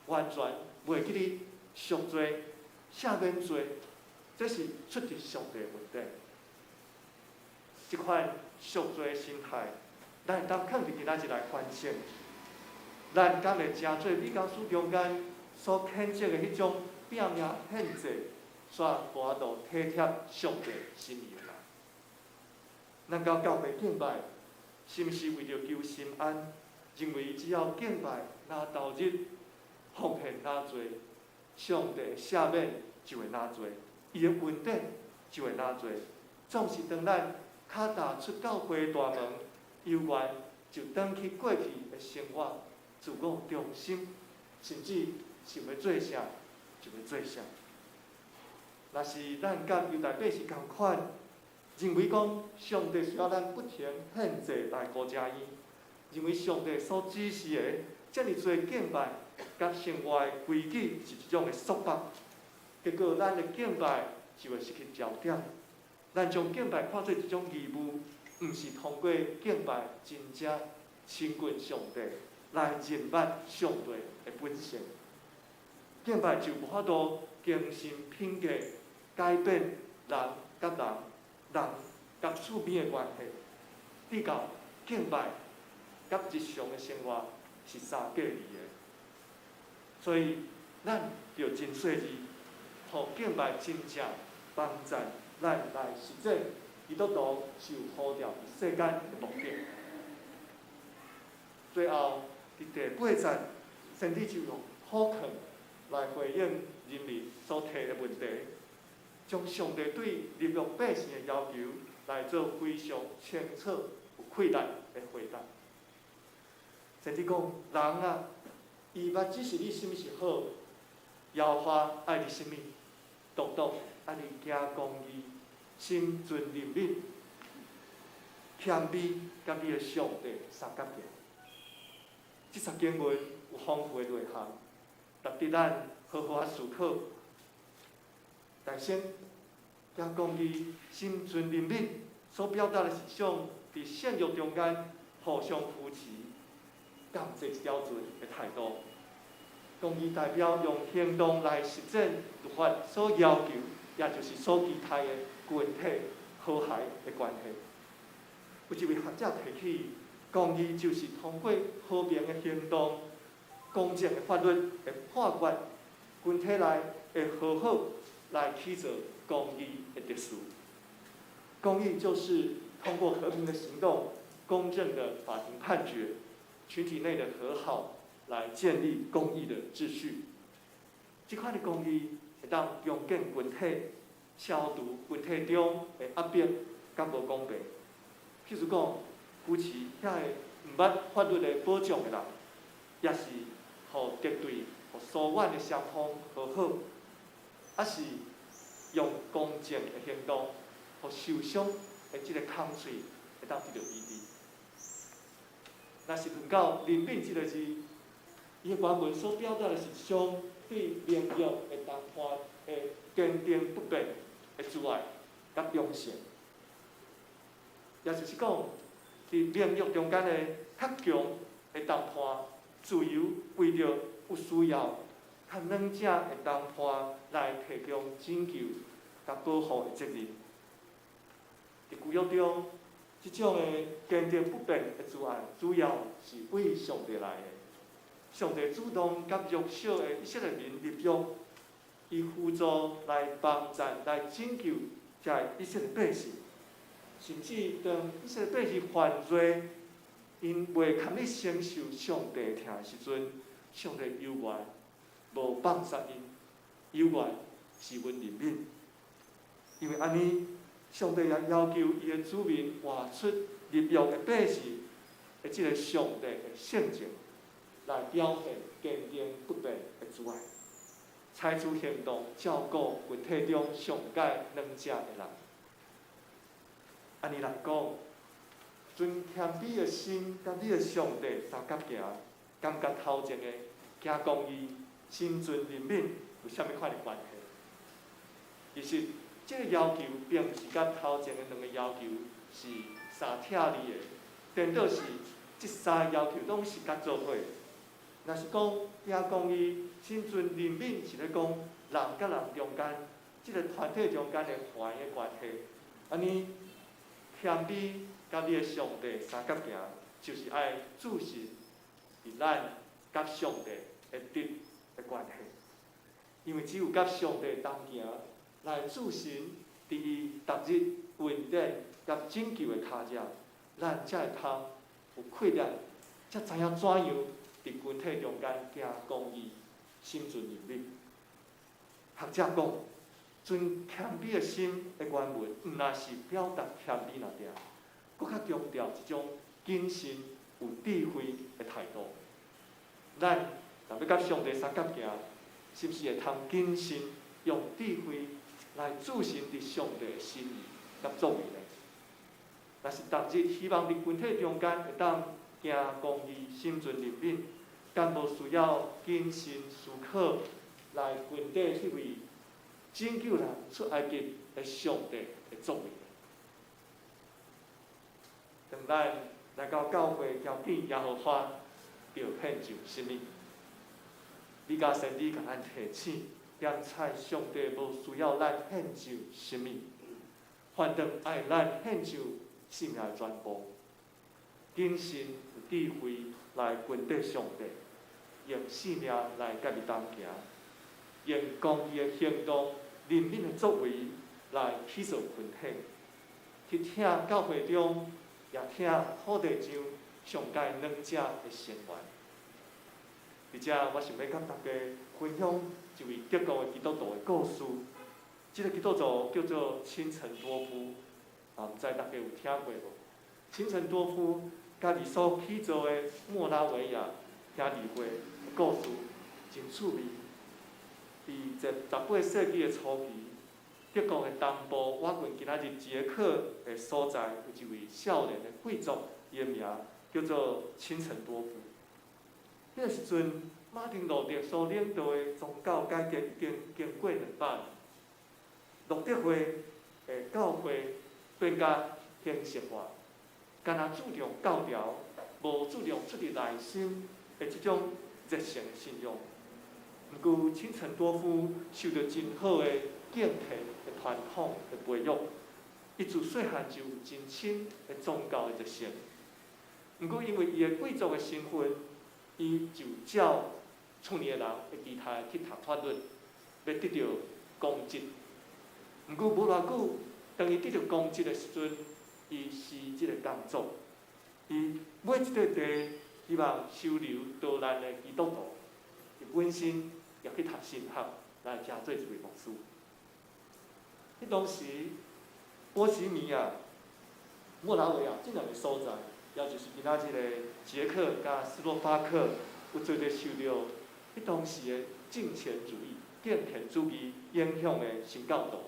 完全袂记你赎罪、赦免罪，这是出自上帝的问题。这款赎罪的心态，咱会当肯定今仔日来反省。咱敢会真做比较书中间所谴责的迄种拼命献祭，煞无法度体贴上帝心意的人。咱到教会敬拜，是毋是为着求心安？认为只要敬拜哪投入奉献哪多，上帝赦免就会哪多，伊的恩典就会哪多。总是当咱脚踏出教会大门，犹原就转去过去的生活，自我中心，甚至想要做啥就要做啥。若是咱甲犹太百姓同款，认为讲上帝需要咱不停献祭来顾家伊，认为上帝所指示的遮尔多敬拜，甲生活的规矩是一种的束缚，结果咱的敬拜就会失去焦点。咱将敬拜看作一种义务，毋是通过敬拜真正亲近上帝来认捌上帝的本性。敬拜就无法度精心品格，改变人甲人、人甲厝边的关系。比较敬拜甲日常的生活是相隔离的，所以咱要真细致，互敬拜真正帮助咱来实践基督徒受呼召伫世间的目的。最后，伫第8节，先知就用好劝来回应人民所提的问题，将上帝对立约百姓的要求来做非常清楚、有气力的回答。先知讲，人啊，伊捌指示你什么是好，摇花爱你什么，独独爱你行公义，心存怜悯，谦卑，甲你的上帝相合行。这则经文有丰富的内涵，值得咱好好思考。但先，行公义，心存怜悯，所表达的是一种伫信仰中间互相扶持、感谢标准的态度。公义代表用行动来实践律法所要求，也就是所期待的群体和谐的关系。有一位学者提起，公义就是通过和平的行动、公正的法律的判决，群体内会和好来起造公义的特殊。公义就是通过和平的行动、公正的法庭判决、群体内的和好，来建立公义的秩序。这款的公义会当重建群体，消除群体中的压迫甲无公平。譬如讲，扶持遐个毋捌法律的保障的人，也是互敌对、互疏远的双方和好，还是用公正的行动，互受伤的这个空嘴会当得到医治。若是论到怜悯这个字，伊的原文所表达的是一种对名誉的谈判的坚定不变的自爱甲忠诚，也就是讲，伫名誉中间的较强的谈判，自由为着有需要较软正的谈判来提供拯救甲保护的责任。伫旧约中，这种的坚定不变的自爱，主要是为上帝来的。上帝主动甲弱小的以色列民立约，伊辅助来帮助、来拯救这以色列百姓。甚至当以色列百姓犯罪，因未堪去承受上帝疼的时阵，上帝犹原无放杀因，犹原是阮怜悯。因为安尼，上帝也要求伊的子民活出立约的百姓的这个上帝的性情，来表现坚定不变的自爱，采取行动照顾群体中上界软弱的人。安尼来讲，存谦卑的心，甲你的上帝相合行，感觉头前的行公义、心存怜悯有啥物款的关系？其实，这个要求并不是甲头前的两个要求是相贴离的，颠倒是这三个要求拢是甲做伙。若是讲行公义、心存怜悯，是咧讲人甲人中间，这个团体中间的和谐关系，安尼。谦卑甲你的上帝相合行，就是爱注视伫咱甲上帝的德的关系。因为只有甲上帝同行，来注视伫伊逐日稳定甲甲拯救的脚者，咱才会通有气力，才知影怎样伫群体中间行公义、心存仁义。学者讲，存谦卑的心的原文，毋若是表达谦卑尔定，搁较强调一种谨慎、有智慧的态度。咱若要甲上帝相合行，是毋是会通谨慎、用智慧来自信伫上帝的心意甲作为呢？若是逐日希望伫群体中间会当行公义、心存仁义，敢无需要谨慎思考来群体去为拯救人出埃及的上帝的作为？当咱来到教会交见耶和华，要献上什么？李家先知甲咱提醒，点彩上帝无需要咱献上什么，反正爱咱献上性命的全部，谨慎有智慧来群体上帝，用性命来甲伊同行，用公义的行动、仁敏的作为来起造群体，去听教会中，也听土地上上界两者的声援。而且，我想要甲大家分享一位德国的基督徒的故事。这个基督徒叫做钦陈多夫，毋知大家有听过无？钦陈多夫家己所起造的莫拉维亚兄弟会的故事真趣味。伫18世纪的初期，德国的东部我近今仔日捷克的所在，有一位少年的贵族，伊的名叫做钦陈多夫。迄个时阵，马丁路德所领导的宗教改革已经过200年，路德会的教会变甲形式化，干那注重教条，无注重出自内心的这种热诚信仰。毋过，钦陈多夫受到真好的敬虔的传统的培育，伊自细汉就有真深的宗教的热诚。毋过，因为伊的贵族的身份，伊就照厝里的人的期待去读法律，要得到公职。毋过无偌久，当伊得到公职的时阵，伊是即个工作。伊买一块地，希望收留逃难的基督徒。伊本身也去读神学，来成做一位牧师。迄当时，波西米亚、莫拉维亚这两个所在，也就是今仔日的捷克甲斯洛伐克，有做着受到迄当时的敬虔主义、敬虔主义影响的新教徒，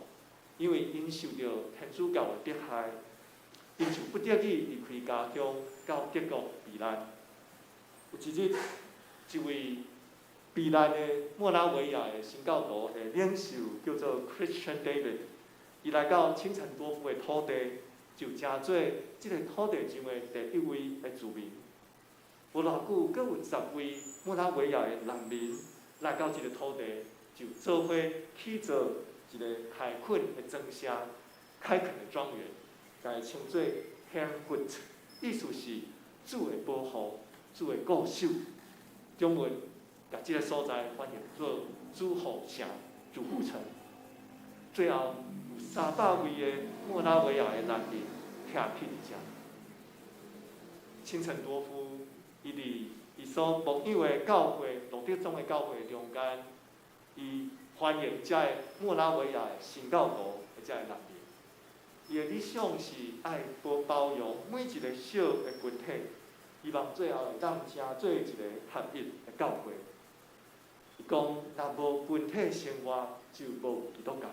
因为因受到天主教的迫害，因就不得已离开家乡，到德国避难。有一日，一位避难的莫拉维亚的新教徒的领袖叫做 Christian David， 伊来到钦陈多夫的土地，就成做即个土地上的第一位的居民。无偌久，阁有10位莫拉维亚的难民来到即个土地，就做伙起造一个开垦的庄舍、开垦的庄园，甲伊称作 Herrnhut， 意思是主的保护、主的固守。中文把这个所在翻译做主护城、主护城。最后有300位的莫拉维亚的难民徛起伫遮。钦陈多夫伊伫伊所牧养的教会、路德宗的教会中间，伊欢迎遮的莫拉维亚的新教徒和遮的难民。伊的理想是爱包容每一个小的群体，希望最后会当成做一个合一的教会。伊讲，若无群体生活，就无基督教。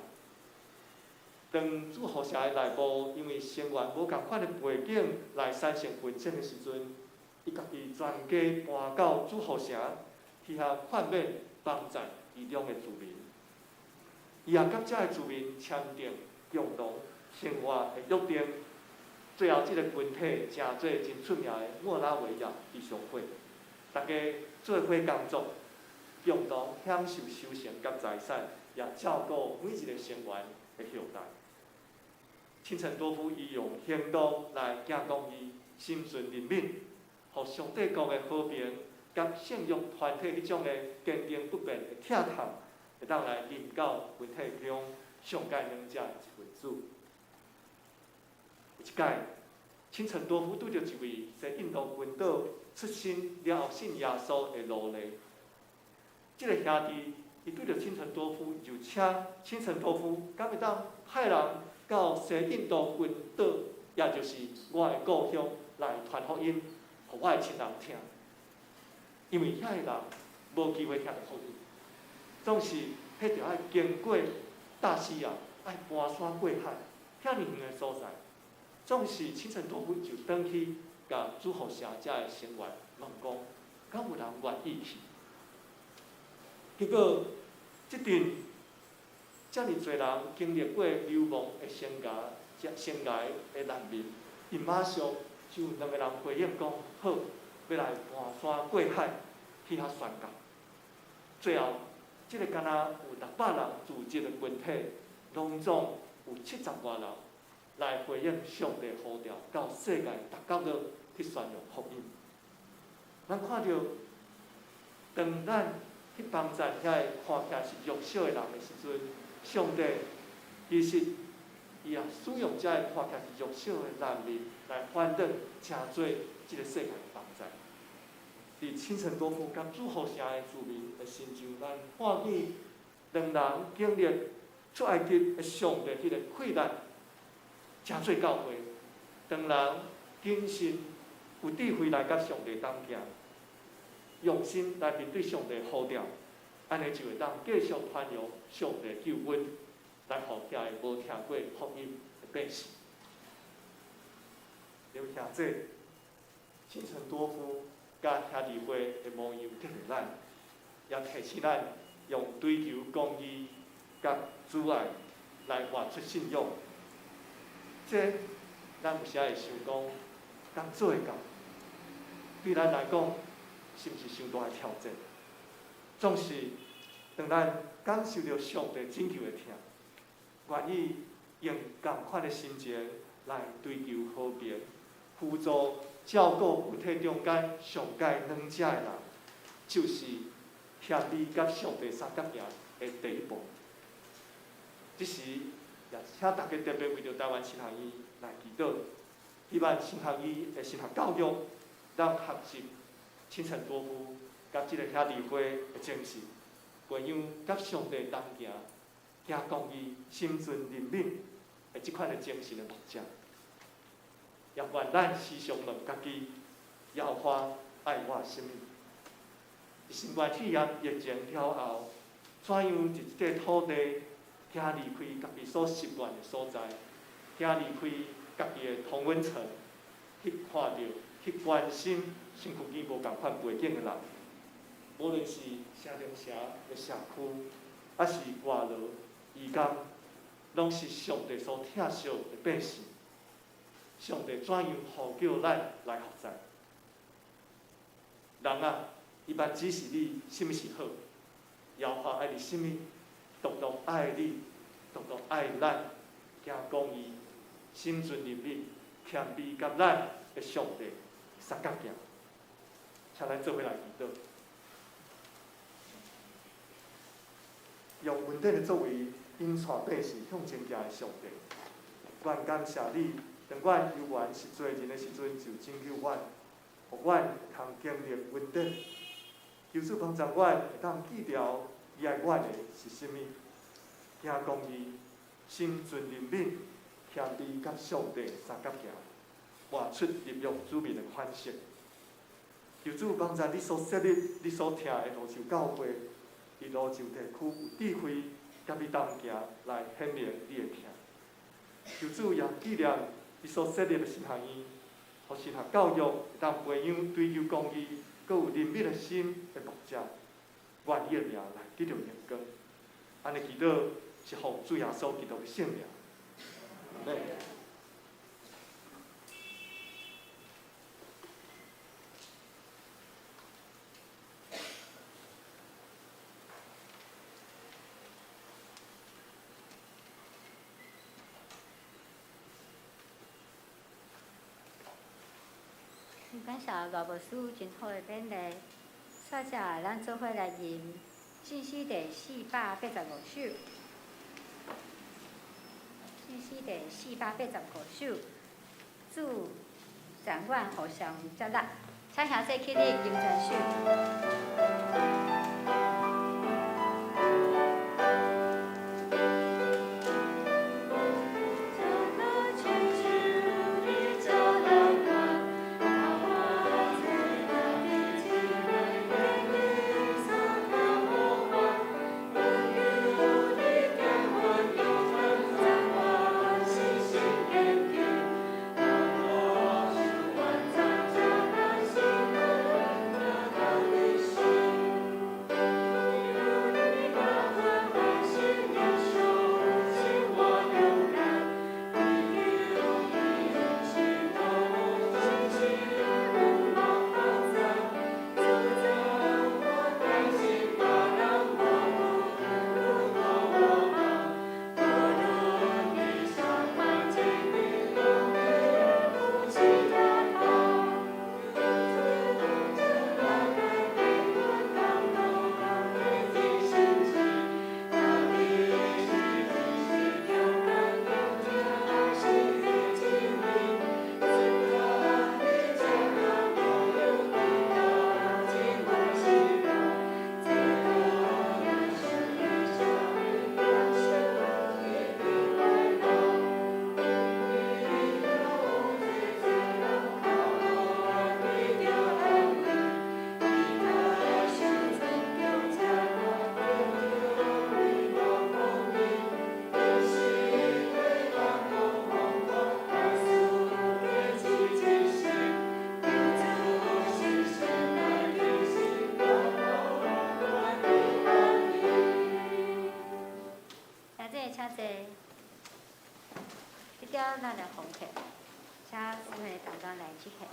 当主护社的内部因为成员无共款的背景来产生纷争的时阵，伊家己全家搬到主护社，去遐劝勉帮助其中的居民。伊也甲遮的居民签订共同生活的约定。最后，即个群体成做真出名的莫拉维亚义商会，大家做伙工作，共同享受收成甲财产，也照顾每一个成员的后代。钦陈多夫伊用行动来行公义，心存仁敏，互上帝国的和平甲圣约团体迄种的坚定不变的疼痛，会当来临到群体中上界两者一份子。一届，清晨多夫拄着一位在印度群岛出生了后信耶稣的奴隶。这个兄弟，伊对着清晨多夫就请清晨多夫，敢会当派人到西印度群岛，也就是我的故乡来传福音，互我的亲人听。因为遐个人无机会听到福音，总是迄着爱经过大西洋，爱搬山过海，遐尼远的所在，总是清晨多夫就转去，甲主福社遮的成员问讲，敢有人愿意去？结果，即阵遮尔侪人经历过流亡的生涯的难民，伊马上就有2个人回应讲好，要来搬山过海去遐宣教。最后，即个敢若有600人组织的群体，拢总有70多人来回应上帝呼召，到世界各角落去宣扬福音。咱看到，当咱去帮助遐个看起来是弱小的人的时阵，上帝其实伊也使用遮个看起来是弱小的难民来反转真侪即个世界的帮助。伫清晨多夫甲主福社的居民的亲像，咱看见2人经历出埃及的上帝迄个困难，真侪教会2人谨慎有智慧来甲上帝同行。用心来面对上帝呼召，安尼就会当继续传扬上帝救恩，来互遐个无听过福音的百姓。了兄弟，清晨多夫甲兄弟会的模样激励咱，也提醒咱用追求公义甲主爱来活出信仰。这咱有时会想讲，敢做会到？对咱来讲，是毋是伤大的挑战？总是当咱感受到上帝拯救的疼，愿意用同款的心情来追求和平，辅助照顾群体中间上界软者的人，就是协力甲上帝相结行的第一步。这时，也请大家特别为着台湾神学院来祈祷，希望神学院的神学教育，让学习清晨多夫甲即个兄弟会的精神，培养甲上帝同行、行公义、心存怜悯的即款的精神的牧者。也愿咱时常问家己，耶和华爱我什么？新冠肺炎疫情了后，怎样伫即个土地，行离开家己所习惯的所在，行离开家己的同温层，去看到、去关心身躯间无共款背景的人，无论是城中城的社区，还是外劳、移工，拢是上帝所疼惜的百姓。上帝怎样呼叫咱来学习？人啊，伊捌指示你什么是好，耶和华爱你什么，独独爱你，独独爱咱，行公义，心存怜悯，谦卑甲咱的上帝相结行。请咱做伙来祈祷，用稳定的作为引带百姓向前行的上帝，愿感谢你。当阮有缘是做人的时阵，就拯救阮，互阮通经历稳定。求主帮助阮，会当记牢伊爱阮的是甚物，行公义，心存怜悯，谦卑甲上帝相结行，活出入约主民的款式。求主帮助你所设立、你所听的路上教会，伫路上地区有智慧，甲你同行来显明你的听。求主也记念你所设立的神学院，互神学教育会当培养追求公义、佮有怜悯的心的牧者，愿伊的名来得到荣光。安尼祈祷是奉主耶稣基督的圣名。阿门。感谢罗牧师真好的勉励，接着咱做伙来吟信息第485首。信息第485首，主掌管互相接纳，请兄弟起立吟传首。咱来奉客，请师会同咱来接客。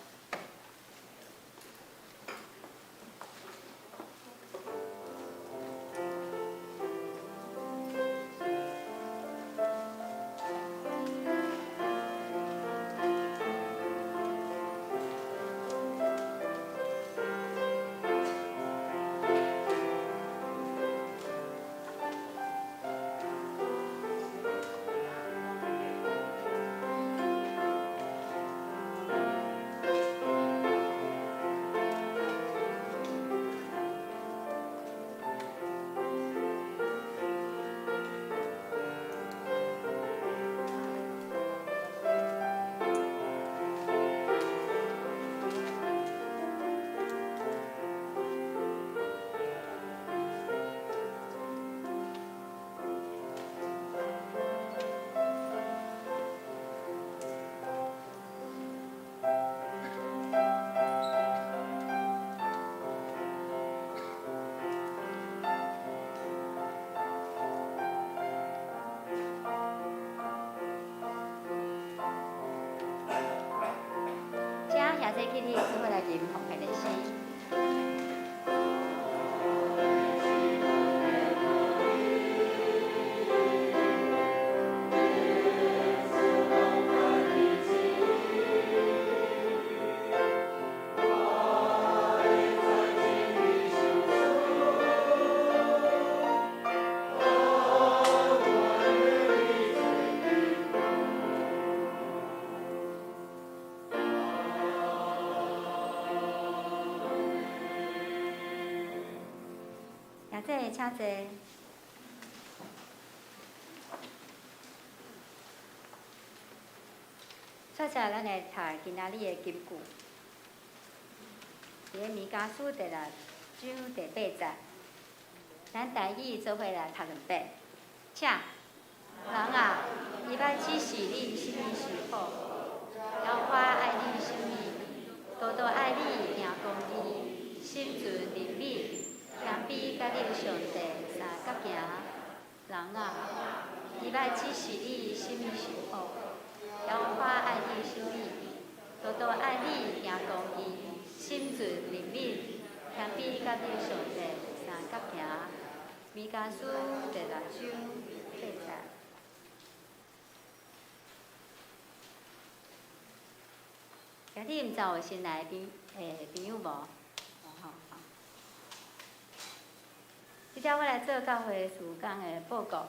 谢谢去你师会来吟奉客的诗。请坐。接下来咱来读今仔日的金句。伫个弥迦书第6章第8节，咱台语做伙来读两遍。请，人啊，伊捌指示你什么时好，要花爱你什么，多多爱你行公义，心存怜悯。天比甲你上帝相甲行，人啊，伊捌指示你什么时好，要花爱你什么，多多爱你行公义，心存怜悯，天比甲你上帝相甲行。弥迦书第6章8节。今日毋知有新来的朋友无？即条我来做教会事工的报告。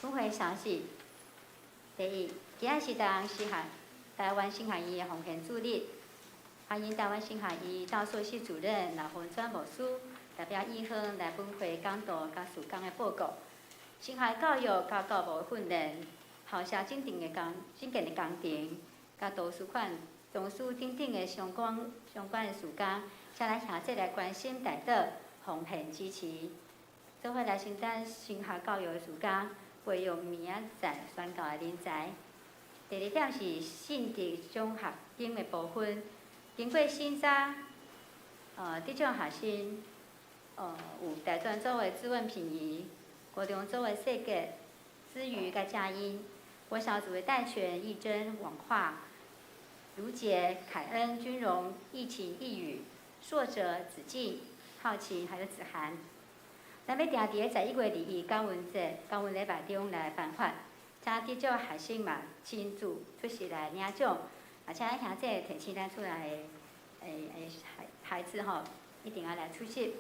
本会详细，第一，今仔是台湾新学院的奉献主日，欢迎台湾新学院导数系主任老洪专牧师代表议会来本会讲道甲事工的报告。新学教育甲教务训练，校舍整建的工程，甲图书馆、图书等等的相关的事工，请来兄弟来关心大道，奉献支持，做伙来承担新学教育的事工，培养明仔载宣教的人才。第二点是信德奖学金的部分，经过审查，得奖学生，有大专组的朱文平仪，高中组的谢杰、思瑜甲佳音，国小组的戴璇、义珍、王化、卢杰、凯恩、君荣、易晴、易宇、硕哲、子静、浩晴，还有子涵。咱要定伫个11月2日感恩节、感恩礼拜中来颁发，请得奖学生嘛亲自出席来领奖，而且兄弟提醒咱出来的孩子吼，一定要来出席。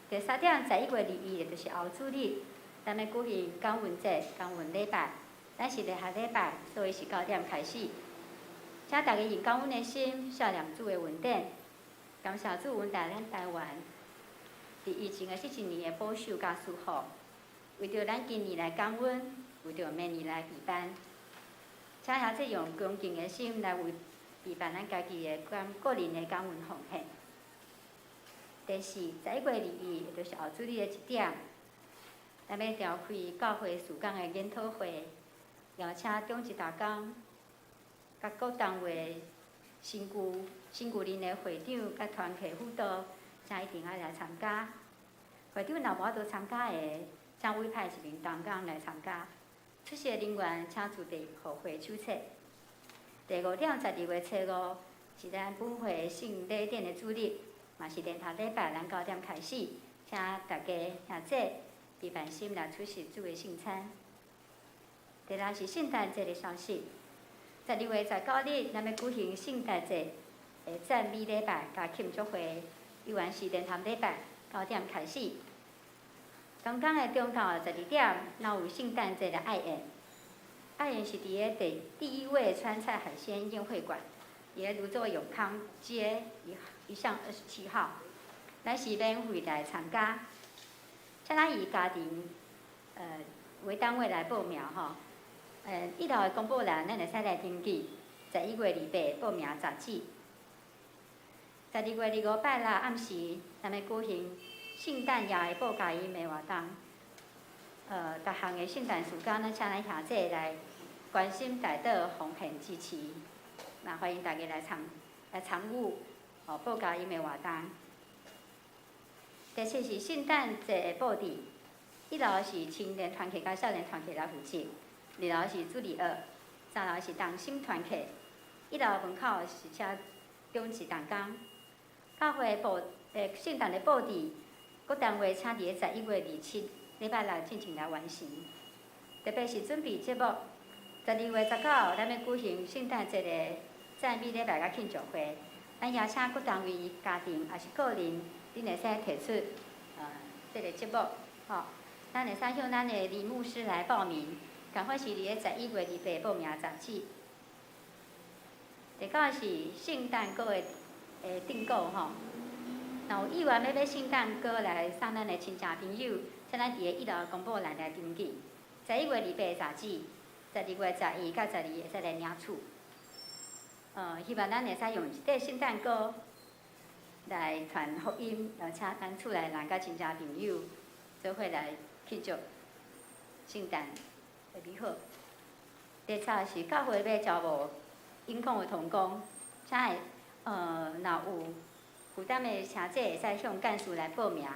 第三点，11月2日就是后主日，咱要举行感恩节、感恩礼拜，咱是礼下礼拜，所以是9点开始。请大家以感恩的心，笑念主的恩典，感谢主恩待咱台湾。伫疫情的17年的保守甲守护，为着咱今年来感恩，为着明年来举办，请兄弟用恭敬的心来为举办咱家己的个人的感恩奉献。第四，11月2日，也就是后主日的1点，咱要召开教会事工的研讨会，邀请中职大工、甲各单位新旧人的会长甲团契辅导，请一定要来参加。会长若无法度参加的，请委派一名同工来参加。出席的人员请自地互会手册。第5点，12月初5是咱本会的圣礼典的主日，嘛是连头礼拜，咱9点开始，请大家兄弟备办心来出席主的圣餐。第6是圣诞节的消息。12月19日，咱要举行圣诞节的赞美礼拜甲庆祝会，依然是连头礼拜9点开始。刚刚的中昼12点，咱有圣诞节的爱宴。爱宴是伫个第一位川菜海鲜宴会馆，伫个泸州永康街1巷27号，咱是免费来参加。请咱以家庭为单位来报名吼。1楼的公布栏，咱会使来登记。11月28报名截止。12月25拜六暗时，咱要举行圣诞夜的报佳音的活动。各项的圣诞事工，咱请咱兄弟来关心大道，奉献支持。那欢迎大家来参与报佳音的活动。第7是圣诞节的布置。1楼是青年团契甲少年团契来负责，2楼是主日学，3楼是同心团契。1楼门口是请中职同工。教会圣诞的布置，各单位请伫个11月27礼拜六进行来完成。特别是准备节目，12月19号咱要举行圣诞节的赞美礼拜甲庆祝会，咱邀请各单位、家庭也是个人，恁会使提出这个节目，吼，咱会使向咱的李牧师来报名，赶快是伫个11月28报名截止。第9是圣诞歌的订购吼，若有意愿要买圣诞歌来送咱的亲戚朋友，请咱伫个1楼公布栏来登记。11月28截止，12月11到12会使来领取。希望咱会使用这圣诞歌来传福音，邀请咱厝内人甲亲戚朋友做伙来庆祝圣诞的美好。第7是教会要招募引控的同工，请会若有负担的兄弟会使向干事来报名，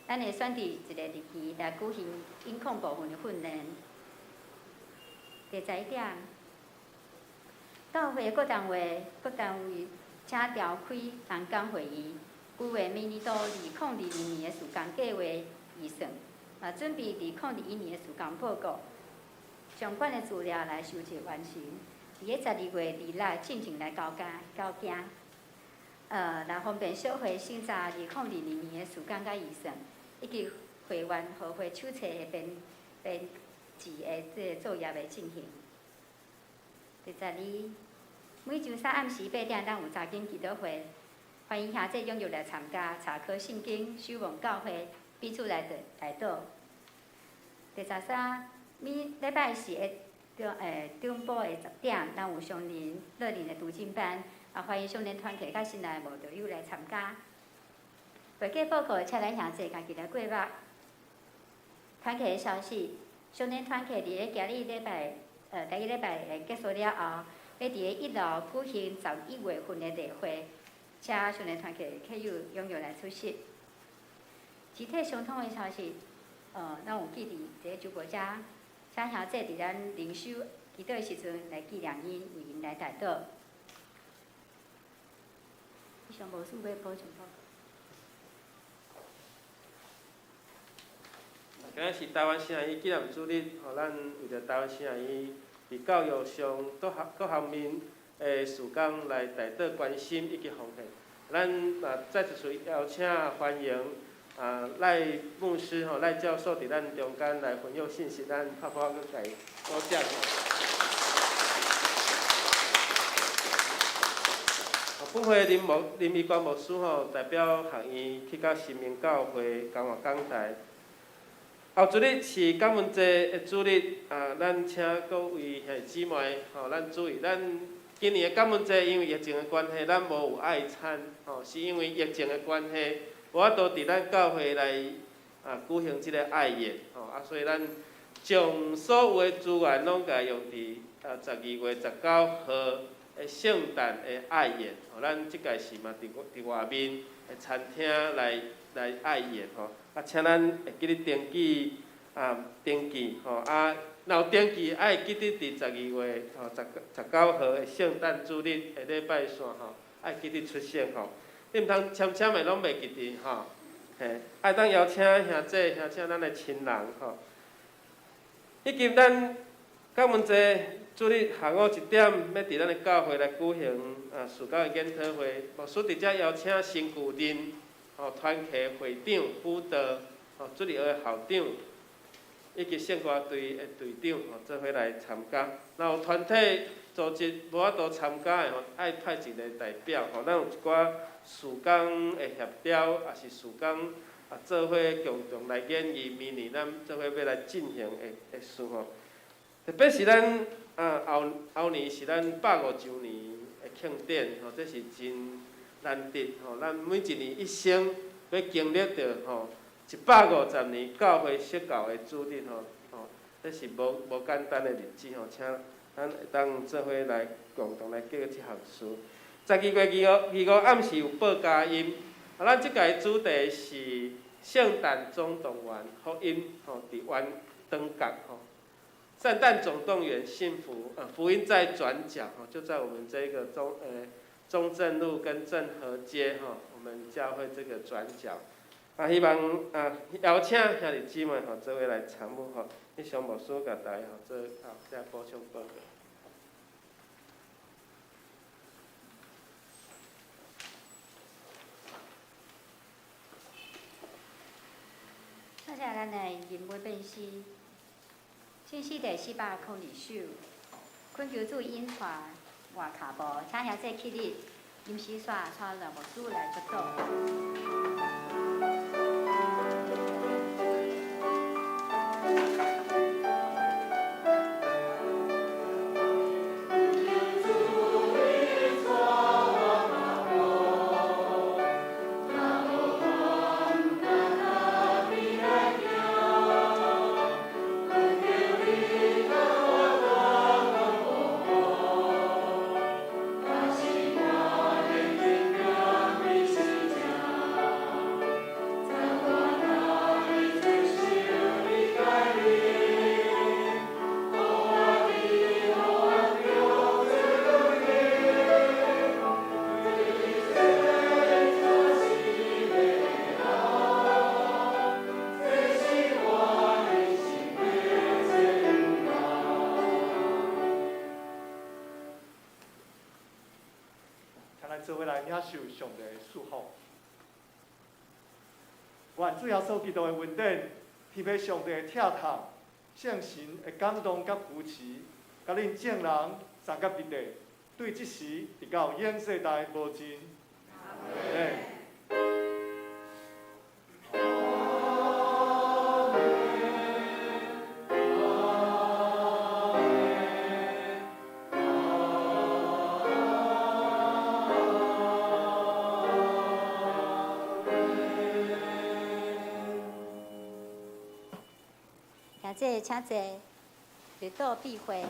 咱会选择一个日期来举行引控部分的训练。第11点，教会各单位请召开同工会议，规划明年度2022年的事工计划预算，准备2021年的事工报告，相关的资料来收集完成。伫个12月26进行来交件，来方便小会审查2022年的事工甲预算，以及会员互会手册的编辑的这个作业的进行。第12，每周三暗时8点，咱有查经祈祷会，欢迎兄弟踊跃来参加，查考圣经，守望教会，彼此来祷。第13，每礼拜四中午的10点，咱有双人热恋的读经班，欢迎少年团体甲新来无道友来参加。会计报告，请咱兄弟家己来过目。团体的消息，少年团体伫咧今日礼拜，第一礼拜结束了后，要伫咧1楼举行11月份的例会，请少年团体客友踊跃来出席。集体相通的消息，咱有记伫一个主播遮，请兄弟伫咱灵修祈祷的时阵来纪念因，为因来代祷。以上无事要补充报告。今日是台湾圣医纪念主日，咱为着台湾圣医伫教育上各方面的事工来代祷关心以及奉献。咱再一次邀请欢迎赖牧师赖教授伫咱中间来分享信息，咱拍拍个家多谢。本会林义光牧师代表学院去到新民教会讲话讲台。后主日是感恩节的主日，咱请各位兄弟姊妹，咱注意，咱今年的感恩节因为疫情的关系，咱无有爱餐，是因为疫情的关系，无法度伫咱教会来举行即个爱宴，所以咱将所有的资源拢甲用伫12月19号的圣诞的爱宴，咱即届是嘛伫外面的餐厅来爱宴，请咱会记得登记若有登记，爱记得伫12月19号的圣诞主日的礼拜三爱记得出现你毋通签的拢袂记得爱当邀请兄弟邀请咱的亲人以及咱感恩节主日下午1点，要伫咱的教会来举行事工的研讨会，牧师伫遮邀请新旧任团契会长、辅导、主日学的校长，以及圣歌队的队长做伙来参加。若有团体组织无法度参加的爱派一个代表咱有一寡事工的协调，也是事工做伙共同来演绎明年咱做伙要来进行的事特别是咱后年是咱150周年的庆典这是真难得咱每一年一生要经历到150年教会设教的主日这是无简单的日子请咱会当做伙来共同来过这项事。12月25暗时有报佳音，咱即届主题是圣诞总动员福音伫原灯角圣诞总动员幸福福音在转角就在我们这个中正路跟正和街我们教会这个转角希望邀请兄弟姊妹做伙来参与以上牧师甲大家做再补充报告。接下来咱来吟文辨析，信息第402首，困求主引传外卡步，请兄弟起立，临时带两牧师来祝祷。做伙来领受上帝的祝福。愿主耶稣基督的恩典、特别上帝的疼痛、圣神的感动甲扶持，甲恁众人三甲伫地，对即时直到永世代无尽。谢谢，请坐，绿岛闭会。